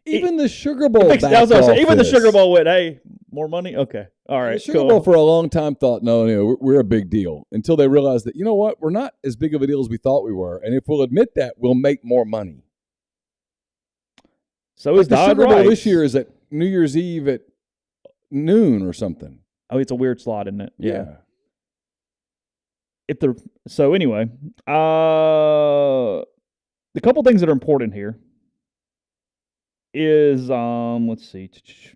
Even the Sugar Bowl. Even the Sugar Bowl went, hey, More money? Okay. All right. The Sugar Bowl for a long time thought, no, we're a big deal. Until they realized that, you know what, we're not as big of a deal as we thought we were. And if we'll admit that, we'll make more money. So is the Dodd Sugar Bowl right? this year is at New Year's Eve at noon or something. Oh, it's a weird slot, isn't it? Yeah. So anyway, the couple things that are important here is let's see.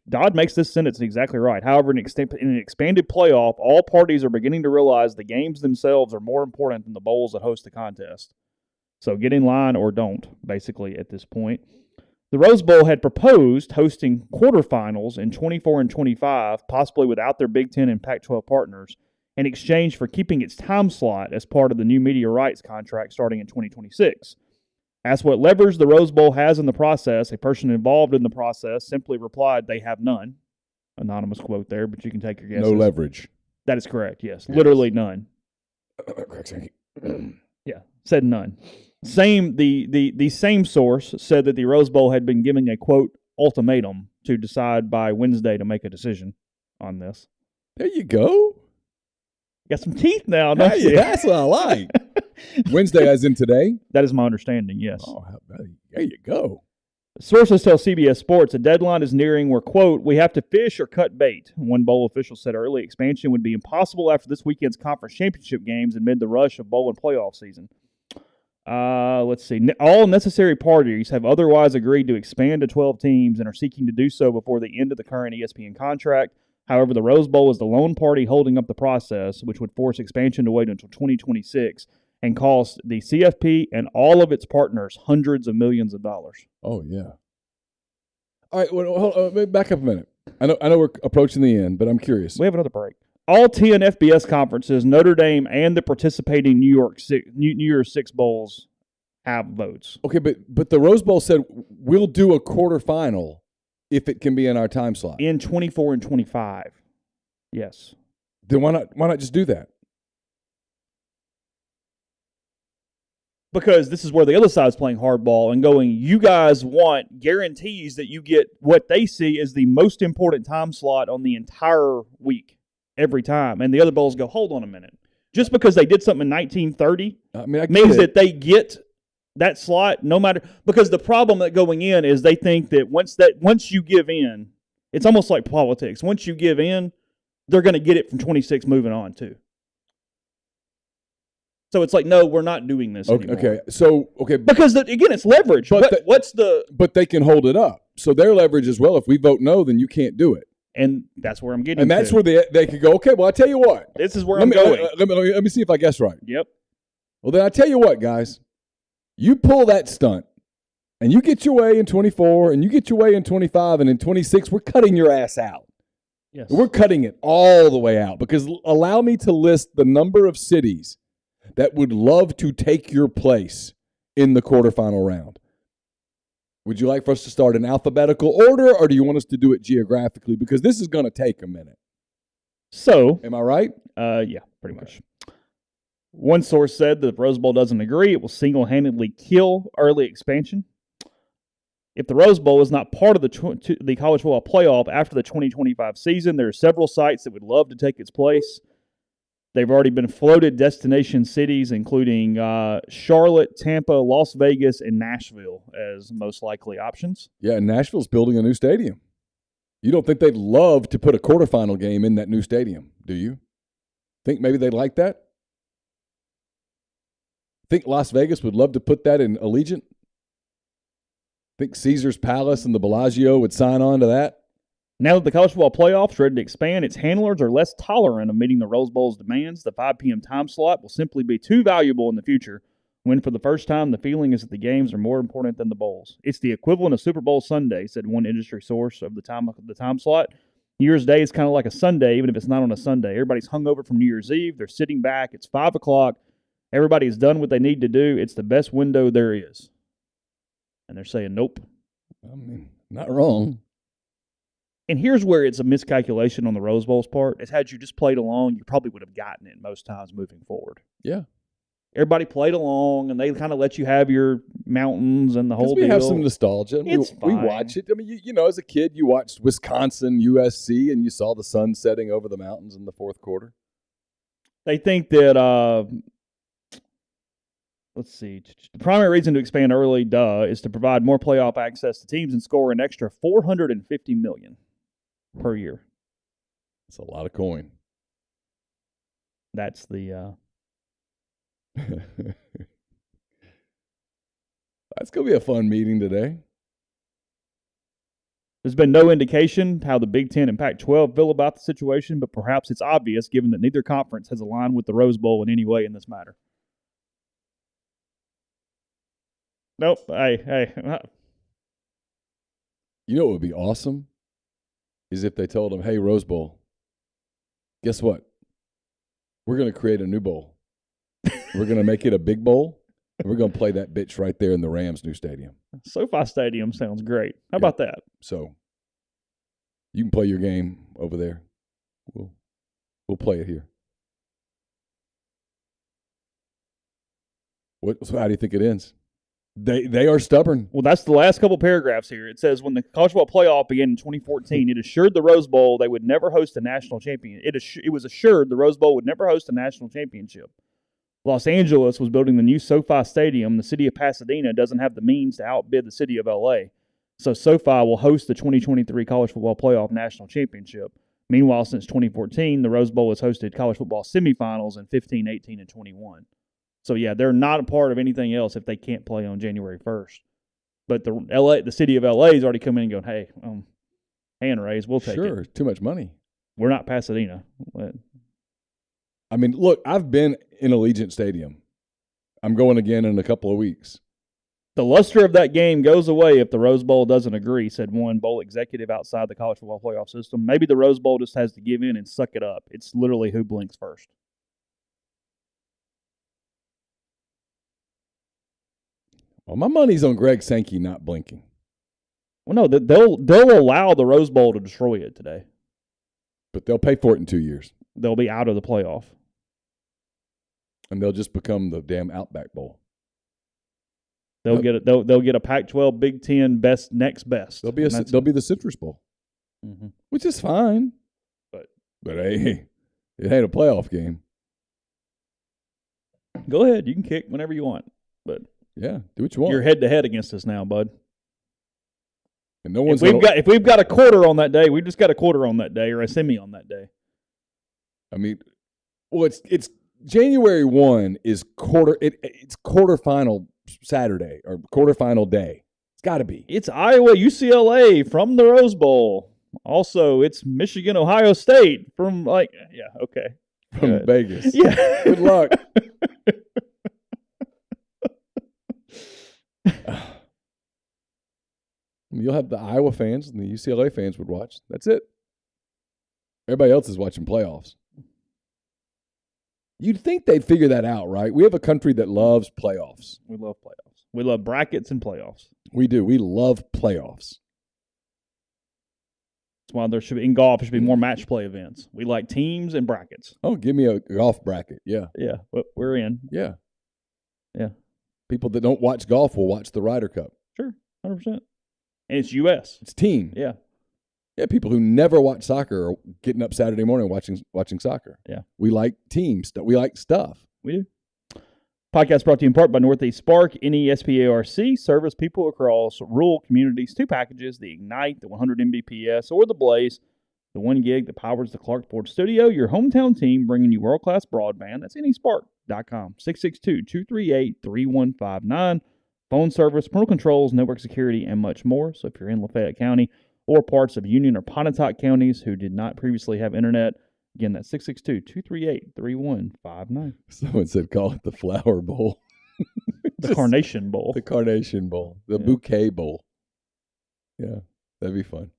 Dodd makes this sentence exactly right. However, in an expanded playoff, all parties are beginning to realize the games themselves are more important than the bowls that host the contest. So get in line or don't, basically, at this point. The Rose Bowl had proposed hosting quarterfinals in 24 and 25, possibly without their Big Ten and Pac-12 partners, in exchange for keeping its time slot as part of the new media rights contract starting in 2026. Asked what levers the Rose Bowl has in the process, a person involved in the process simply replied, "They have none." Anonymous quote there, but you can take your guesses. No leverage. That is correct, yes. Literally none. Yeah, said none. The same source said that the Rose Bowl had been giving a, quote, ultimatum to decide by Wednesday to make a decision on this. There you go. Got some teeth now, don't you? That's what I like. Wednesday as in today? That is my understanding, yes. Oh, there you go. Sources tell CBS Sports a deadline is nearing where, quote, we have to fish or cut bait. One bowl official said early expansion would be impossible after this weekend's conference championship games amid the rush of bowl and playoff season. Let's see. All necessary parties have otherwise agreed to expand to 12 teams and are seeking to do so before the end of the current ESPN contract. However, the Rose Bowl is the lone party holding up the process, which would force expansion to wait until 2026 and cost the CFP and all of its partners hundreds of millions of dollars. Oh, yeah. All right, hold on, back up a minute. I know we're approaching the end, but I'm curious. We have another break. All 10 FBS conferences, Notre Dame, and the participating New Year's Six bowls have votes. Okay, but the Rose Bowl said we'll do a quarterfinal if it can be in our time slot. In 24 and 25. Yes. Then why not just do that? Because this is where the other side is playing hardball and going, you guys want guarantees that you get what they see as the most important time slot on the entire week, every time. And the other bowls go, hold on a minute. Just because they did something in 1930 means that they get that slot no matter – because the problem that going in is they think that once you give in, it's almost like politics. Once you give in, they're going to get it from 26 moving on too. So it's like, no, we're not doing this anymore. Okay. Because, again, it's leverage. But they can hold it up. So their leverage as well. If we vote no, then you can't do it. And that's where I'm getting And that's where they could go, okay, well, I tell you what. This is where I'm going. Let me see if I guess right. Yep. Well, then I tell you what, guys. You pull that stunt, and you get your way in 24, and you get your way in 25, and in 26, we're cutting your ass out. Yes. We're cutting it all the way out. Because allow me to list the number of cities that would love to take your place in the quarterfinal round. Would you like for us to start in alphabetical order, or do you want us to do it geographically? Because this is going to take a minute. So, am I right? Yeah, pretty much. One source said that if Rose Bowl doesn't agree, it will single-handedly kill early expansion. If the Rose Bowl is not part of the college football playoff after the 2025 season, there are several sites that would love to take its place. They've already been floated destination cities, including Charlotte, Tampa, Las Vegas, and Nashville as most likely options. Yeah, and Nashville's building a new stadium. You don't think they'd love to put a quarterfinal game in that new stadium, do you? Think maybe they'd like that? Think Las Vegas would love to put that in Allegiant? Think Caesar's Palace and the Bellagio would sign on to that? Now that the college football playoffs are ready to expand, its handlers are less tolerant of meeting the Rose Bowl's demands. The 5 p.m. time slot will simply be too valuable in the future when, for the first time, the feeling is that the games are more important than the bowls. It's the equivalent of Super Bowl Sunday, said one industry source of the time slot. New Year's Day is kind of like a Sunday, even if it's not on a Sunday. Everybody's hungover from New Year's Eve. They're sitting back. It's 5 o'clock. Everybody's done what they need to do. It's the best window there is. And they're saying, nope. I mean, not wrong. And here's where it's a miscalculation on the Rose Bowl's part. Is had you just played along, you probably would have gotten it most times moving forward. Yeah. everybody played along, and they kind of let you have your mountains and the whole we deal. have some nostalgia. And It's we fine. watch it. I mean, you know, as a kid, you watched Wisconsin, USC, and you saw the sun setting over the mountains in the fourth quarter. They think that, let's see, the primary reason to expand early, is to provide more playoff access to teams and score an extra $450 million per year. It's a lot of coin. That's the That's going to be a fun meeting today. There's been no indication how the Big Ten and Pac-12 feel about the situation, but perhaps it's obvious given that neither conference has aligned with the Rose Bowl in any way in this matter. Nope. Hey. You know what would be awesome? Is if they told them, hey, Rose Bowl, guess what? We're going to create a new bowl. We're going to make it a big bowl, and we're going to play that bitch right there in the Rams' new stadium. SoFi Stadium sounds great. How about that? So you can play your game over there. We'll play it here. So how do you think it ends? They are stubborn. Well, that's the last couple paragraphs here. It says, when the college football playoff began in 2014, it assured the Rose Bowl they would never host a national champion. It was assured the Rose Bowl would never host a national championship. Los Angeles was building the new SoFi Stadium. The city of Pasadena doesn't have the means to outbid the city of L.A., so SoFi will host the 2023 college football playoff national championship. Meanwhile, since 2014, the Rose Bowl has hosted college football semifinals in 15, 18, and 21. So, yeah, they're not a part of anything else if they can't play on January 1st. But the city of L.A. has already come in and gone, hey, hand raise, we'll take it. Sure, too much money. We're not Pasadena. I mean, look, I've been in Allegiant Stadium. I'm going again in a couple of weeks. The luster of that game goes away if the Rose Bowl doesn't agree, said one bowl executive outside the college football playoff system. Maybe the Rose Bowl just has to give in and suck it up. It's literally who blinks first. Well, my money's on Greg Sankey not blinking. Well, no, they'll allow the Rose Bowl to destroy it today. But they'll pay for it in 2 years. They'll be out of the playoff. And they'll just become the damn Outback Bowl. They'll get a Pac-12, Big Ten next best. They'll be the Citrus Bowl, which is fine. But hey, it ain't a playoff game. Go ahead, you can kick whenever you want, but yeah, do what you want. You're head to head against us now, bud. And no one's if we've got a quarter on that day, we just got a quarter on that day or a semi on that day. I mean, well, it's January 1 is it's quarterfinal Saturday or quarterfinal day. It's got to be. It's Iowa UCLA from the Rose Bowl. Also, it's Michigan Ohio State from from Vegas. Yeah. Good luck. You'll have the Iowa fans and the UCLA fans would watch. That's it. Everybody else is watching playoffs. You'd think they'd figure that out, right? We have a country that loves playoffs. We love playoffs. We love brackets and playoffs. We do. We love playoffs. That's why in golf, there should be more match play events. We like teams and brackets. Oh, give me a golf bracket. Yeah. Yeah, we're in. Yeah. Yeah. People that don't watch golf will watch the Ryder Cup. Sure, 100%. And it's U.S. It's team. Yeah. Yeah, people who never watch soccer are getting up Saturday morning watching soccer. Yeah. We like teams. We like stuff. We do. Podcast brought to you in part by Northeast Spark, NESPARC, service people across rural communities. 2 packages, the Ignite, the 100 Mbps, or the Blaze, the 1 gig that powers the Clarkport studio. Your hometown team bringing you world-class broadband. That's nespark.com. 662-238-3159. Phone service, parental controls, network security, and much more. So if you're in Lafayette County or parts of Union or Pontotoc counties who did not previously have internet, again, that's 662-238-3159. Someone said call it the Flower Bowl. The Carnation Bowl. The Carnation Bowl. The Bouquet Bowl. Yeah, that'd be fun.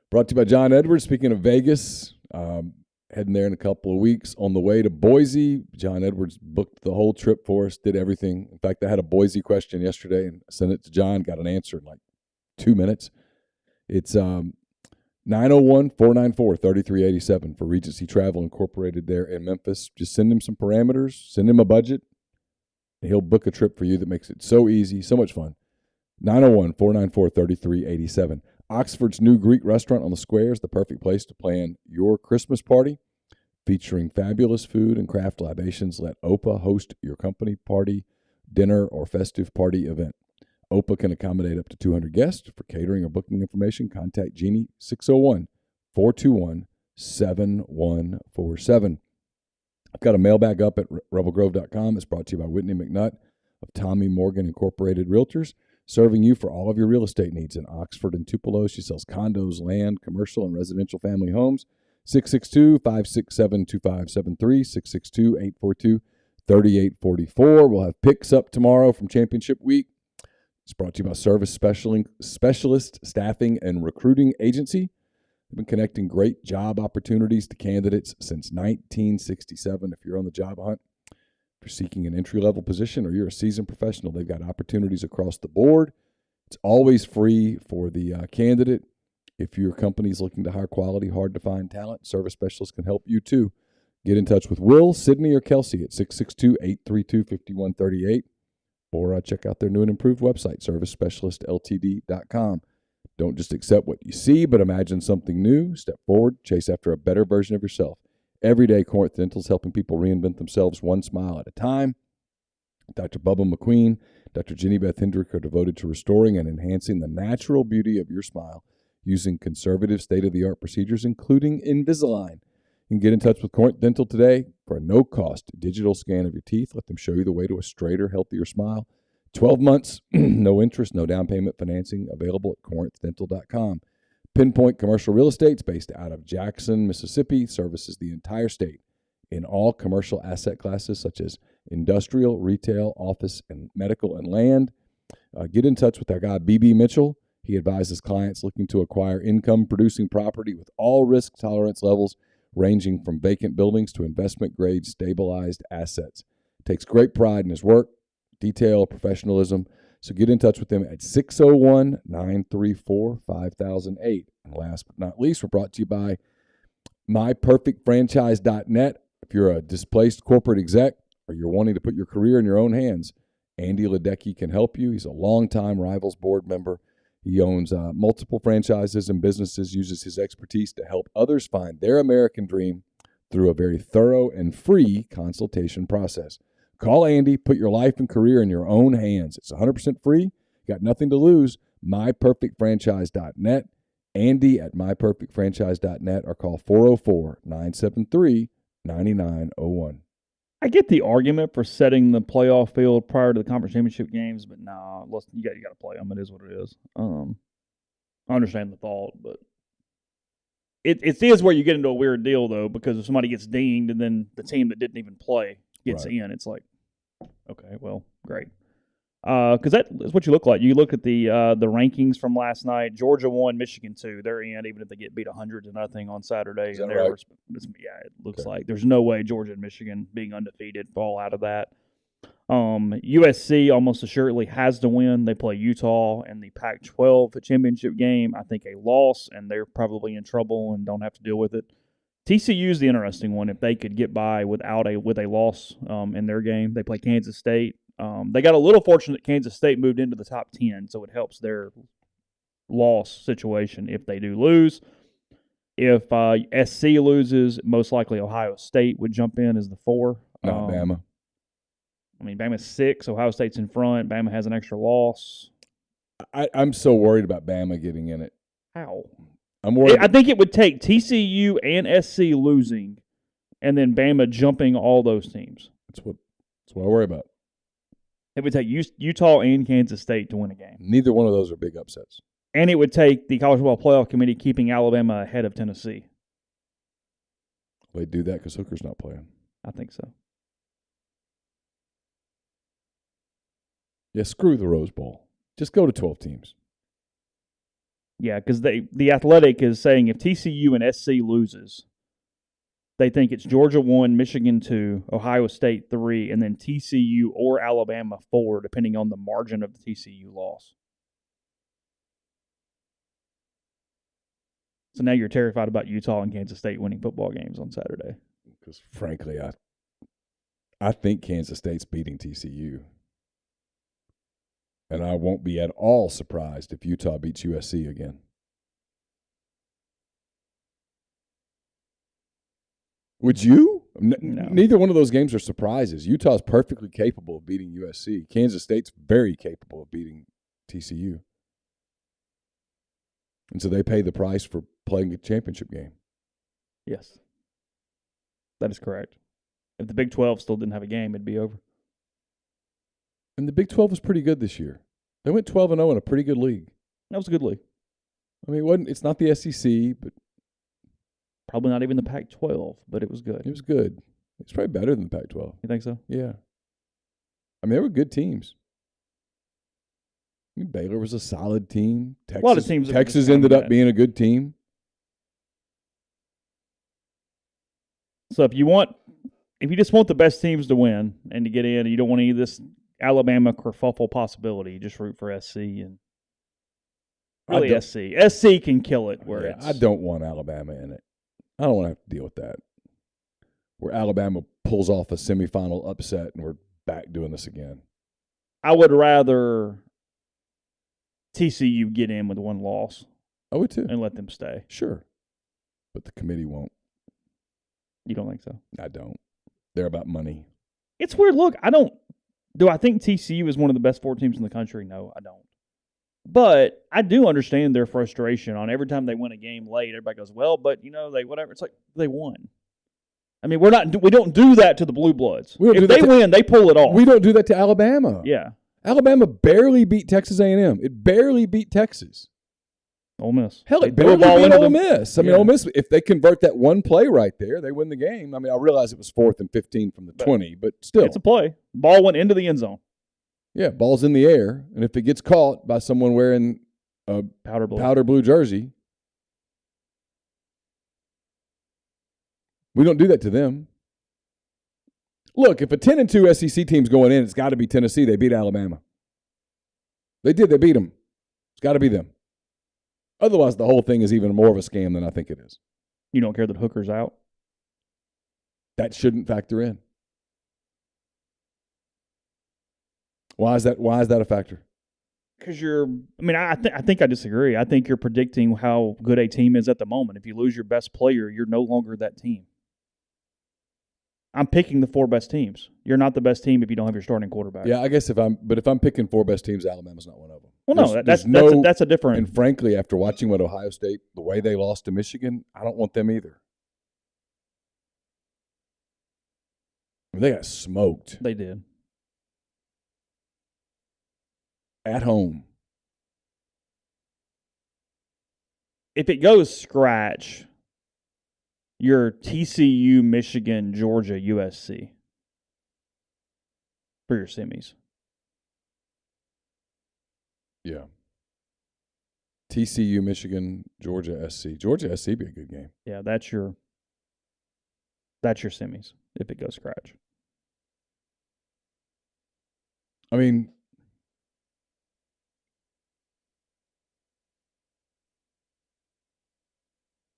Brought to you by John Edwards. Speaking of Vegas, heading there in a couple of weeks. On the way to Boise, John Edwards booked the whole trip for us, did everything. In fact, I had a Boise question yesterday and sent it to John, got an answer in like 2 minutes. It's 901-494-3387 for Regency Travel Incorporated there in Memphis. Just send him some parameters, send him a budget. He'll book a trip for you that makes it so easy, so much fun. 901-494-3387. Oxford's new Greek restaurant on the square is the perfect place to plan your Christmas party. Featuring fabulous food and craft libations, let OPA host your company party, dinner, or festive party event. OPA can accommodate up to 200 guests. For catering or booking information, contact Jeannie 601-421-7147. I've got a mailbag up at rebelgrove.com. It's brought to you by Whitney McNutt of Tommy Morgan Incorporated Realtors, serving you for all of your real estate needs in Oxford and Tupelo. She sells condos, land, commercial, and residential family homes. 662-567-2573, 662-842-3844. We'll have picks up tomorrow from Championship Week. It's brought to you by Service Specialist Staffing and Recruiting Agency. They've been connecting great job opportunities to candidates since 1967. If you're on the job hunt, if you're seeking an entry-level position, or you're a seasoned professional, they've got opportunities across the board. It's always free for the candidate. If your company is looking to hire quality, hard-to-find talent, Service Specialists can help you too. Get in touch with Will, Sydney, or Kelsey at 662-832-5138, or check out their new and improved website, servicespecialistltd.com. Don't just accept what you see, but imagine something new. Step forward, chase after a better version of yourself. Every day, Corinth Dental is helping people reinvent themselves one smile at a time. Dr. Bubba McQueen, Dr. Jenny Beth Hendrick are devoted to restoring and enhancing the natural beauty of your smile using conservative state-of-the-art procedures, including Invisalign. You can get in touch with Corinth Dental today for a no-cost digital scan of your teeth. Let them show you the way to a straighter, healthier smile. 12 months, no interest, no down payment financing, available at corinthdental.com. Pinpoint Commercial Real Estate, based out of Jackson, Mississippi, services the entire state in all commercial asset classes such as industrial, retail, office, and medical and land. Get in touch with our guy, B.B. Mitchell. He advises clients looking to acquire income-producing property with all risk tolerance levels, ranging from vacant buildings to investment-grade stabilized assets. Takes great pride in his work, detail, professionalism. So get in touch with them at 601-934-5008. And last but not least, we're brought to you by MyPerfectFranchise.net. If you're a displaced corporate exec or you're wanting to put your career in your own hands, Andy Ledecky can help you. He's a longtime Rivals board member. He owns multiple franchises and businesses, uses his expertise to help others find their American dream through a very thorough and free consultation process. Call Andy. Put your life and career in your own hands. It's 100% free. Got nothing to lose. MyPerfectFranchise.net. Andy at MyPerfectFranchise.net, or call 404-973-9901. I get the argument for setting the playoff field prior to the conference championship games, but nah, you got to play them. It is what it is. I understand the thought, but it is where you get into a weird deal, though, because if somebody gets dinged and then the team that didn't even play gets in, it's like, okay, well, great. Because that's what you look like. You look at the rankings from last night. Georgia 1, Michigan 2. They're in, even if they get beat 100-0 on Saturday. Is that right? Yeah, it looks like there's no way Georgia and Michigan being undefeated fall out of that. USC almost assuredly has to win. They play Utah in the Pac-12 championship game. I think a loss, and they're probably in trouble and don't have to deal with it. TCU is the interesting one. If they could get by with a loss in their game, they play Kansas State. They got a little fortunate. Kansas State moved into the top 10, so it helps their loss situation if they do lose. If SC loses, most likely Ohio State would jump in as the 4. Not Bama. I mean, Bama's 6. Ohio State's in front. Bama has an extra loss. I'm so worried about Bama getting in it. How? I'm worried. I think it would take TCU and SC losing, and then Bama jumping all those teams. That's what I worry about. It would take Utah and Kansas State to win a game. Neither one of those are big upsets. And it would take the College Football Playoff Committee keeping Alabama ahead of Tennessee. They do that because Hooker's not playing. I think so. Yeah, screw the Rose Bowl. Just go to 12 teams. Yeah, because the Athletic is saying if TCU and SC loses, they think it's Georgia 1, Michigan 2, Ohio State 3, and then TCU or Alabama 4, depending on the margin of the TCU loss. So now you're terrified about Utah and Kansas State winning football games on Saturday. Because frankly, I think Kansas State's beating TCU. And I won't be at all surprised if Utah beats USC again. Would you? No. Neither one of those games are surprises. Utah's perfectly capable of beating USC. Kansas State's very capable of beating TCU. And so they pay the price for playing a championship game. Yes. That is correct. If the Big 12 still didn't have a game, it'd be over. And the Big 12 was pretty good this year. They went 12-0 in a pretty good league. That was a good league. I mean, it's not the SEC, but probably not even the Pac-12, but it was good. It was good. It's probably better than the Pac-12. You think so? Yeah. I mean, they were good teams. I mean, Baylor was a solid team. A lot of teams. Texas ended up being a good team. So if you just want the best teams to win and to get in, and you don't want any of this Alabama kerfuffle possibility, you just root for SC and really SC. SC can kill it. I don't want Alabama in it. I don't want to have to deal with that. Where Alabama pulls off a semifinal upset and we're back doing this again. I would rather TCU get in with one loss. I would too. And let them stay. Sure. But the committee won't. You don't think so? I don't. They're about money. It's weird. Look, do I think TCU is one of the best 4 teams in the country? No, I don't. But I do understand their frustration on every time they win a game late. Everybody goes, well, but whatever. It's like they won. I mean, we don't do that to the Blue Bloods. If they win, they pull it off. We don't do that to Alabama. Yeah. Alabama barely beat Texas A&M. It barely beat Texas. Ole Miss. Hell, it barely beat Ole Miss. I mean, Ole Miss, if they convert that one play right there, they win the game. I mean, I realize it was 4th and 15 from the 20, but still. It's a play. Ball went into the end zone. Yeah, ball's in the air, and if it gets caught by someone wearing a powder blue jersey, we don't do that to them. Look, if a 10-2 SEC team's going in, it's got to be Tennessee. They beat Alabama. They did. They beat them. It's got to be them. Otherwise, the whole thing is even more of a scam than I think it is. You don't care that Hooker's out? That shouldn't factor in. Why is that a factor? Because I think I disagree. I think you're predicting how good a team is at the moment. If you lose your best player, you're no longer that team. I'm picking the 4 best teams. You're not the best team if you don't have your starting quarterback. Yeah, I guess if I'm picking 4 best teams, Alabama's not one of them. Well, that's a different. And frankly, after watching what Ohio State, the way they lost to Michigan, I don't want them either. I mean, they got smoked. They did. At home. If it goes scratch, you're TCU, Michigan, Georgia, USC for your semis. Yeah. TCU, Michigan, Georgia, SC. Georgia, SC be a good game. Yeah, that's your semis if it goes scratch. I mean,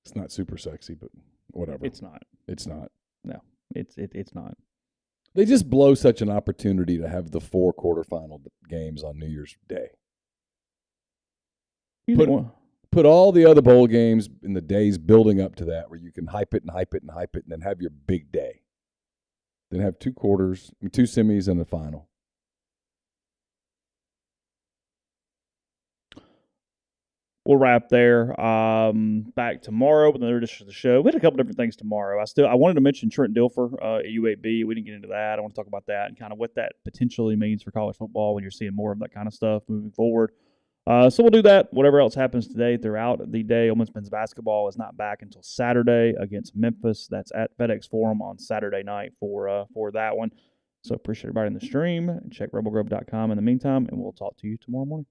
it's not super sexy, but whatever. It's not. It's not. No, it's not. They just blow such an opportunity to have the 4 quarterfinal games on New Year's Day. Put all the other bowl games in the days building up to that where you can hype it and hype it and hype it and then have your big day. Then have 2 quarters, 2 semis, and a final. We'll wrap there. Back tomorrow with another edition of the show. We had a couple different things tomorrow. I wanted to mention Trent Dilfer at U8B. We didn't get into that. I want to talk about that and kind of what that potentially means for college football when you're seeing more of that kind of stuff moving forward. So we'll do that. Whatever else happens today throughout the day. Ole Miss men's basketball is not back until Saturday against Memphis. That's at FedEx Forum on Saturday night for that one. So appreciate everybody in the stream. Check rebelgrove.com in the meantime, and we'll talk to you tomorrow morning.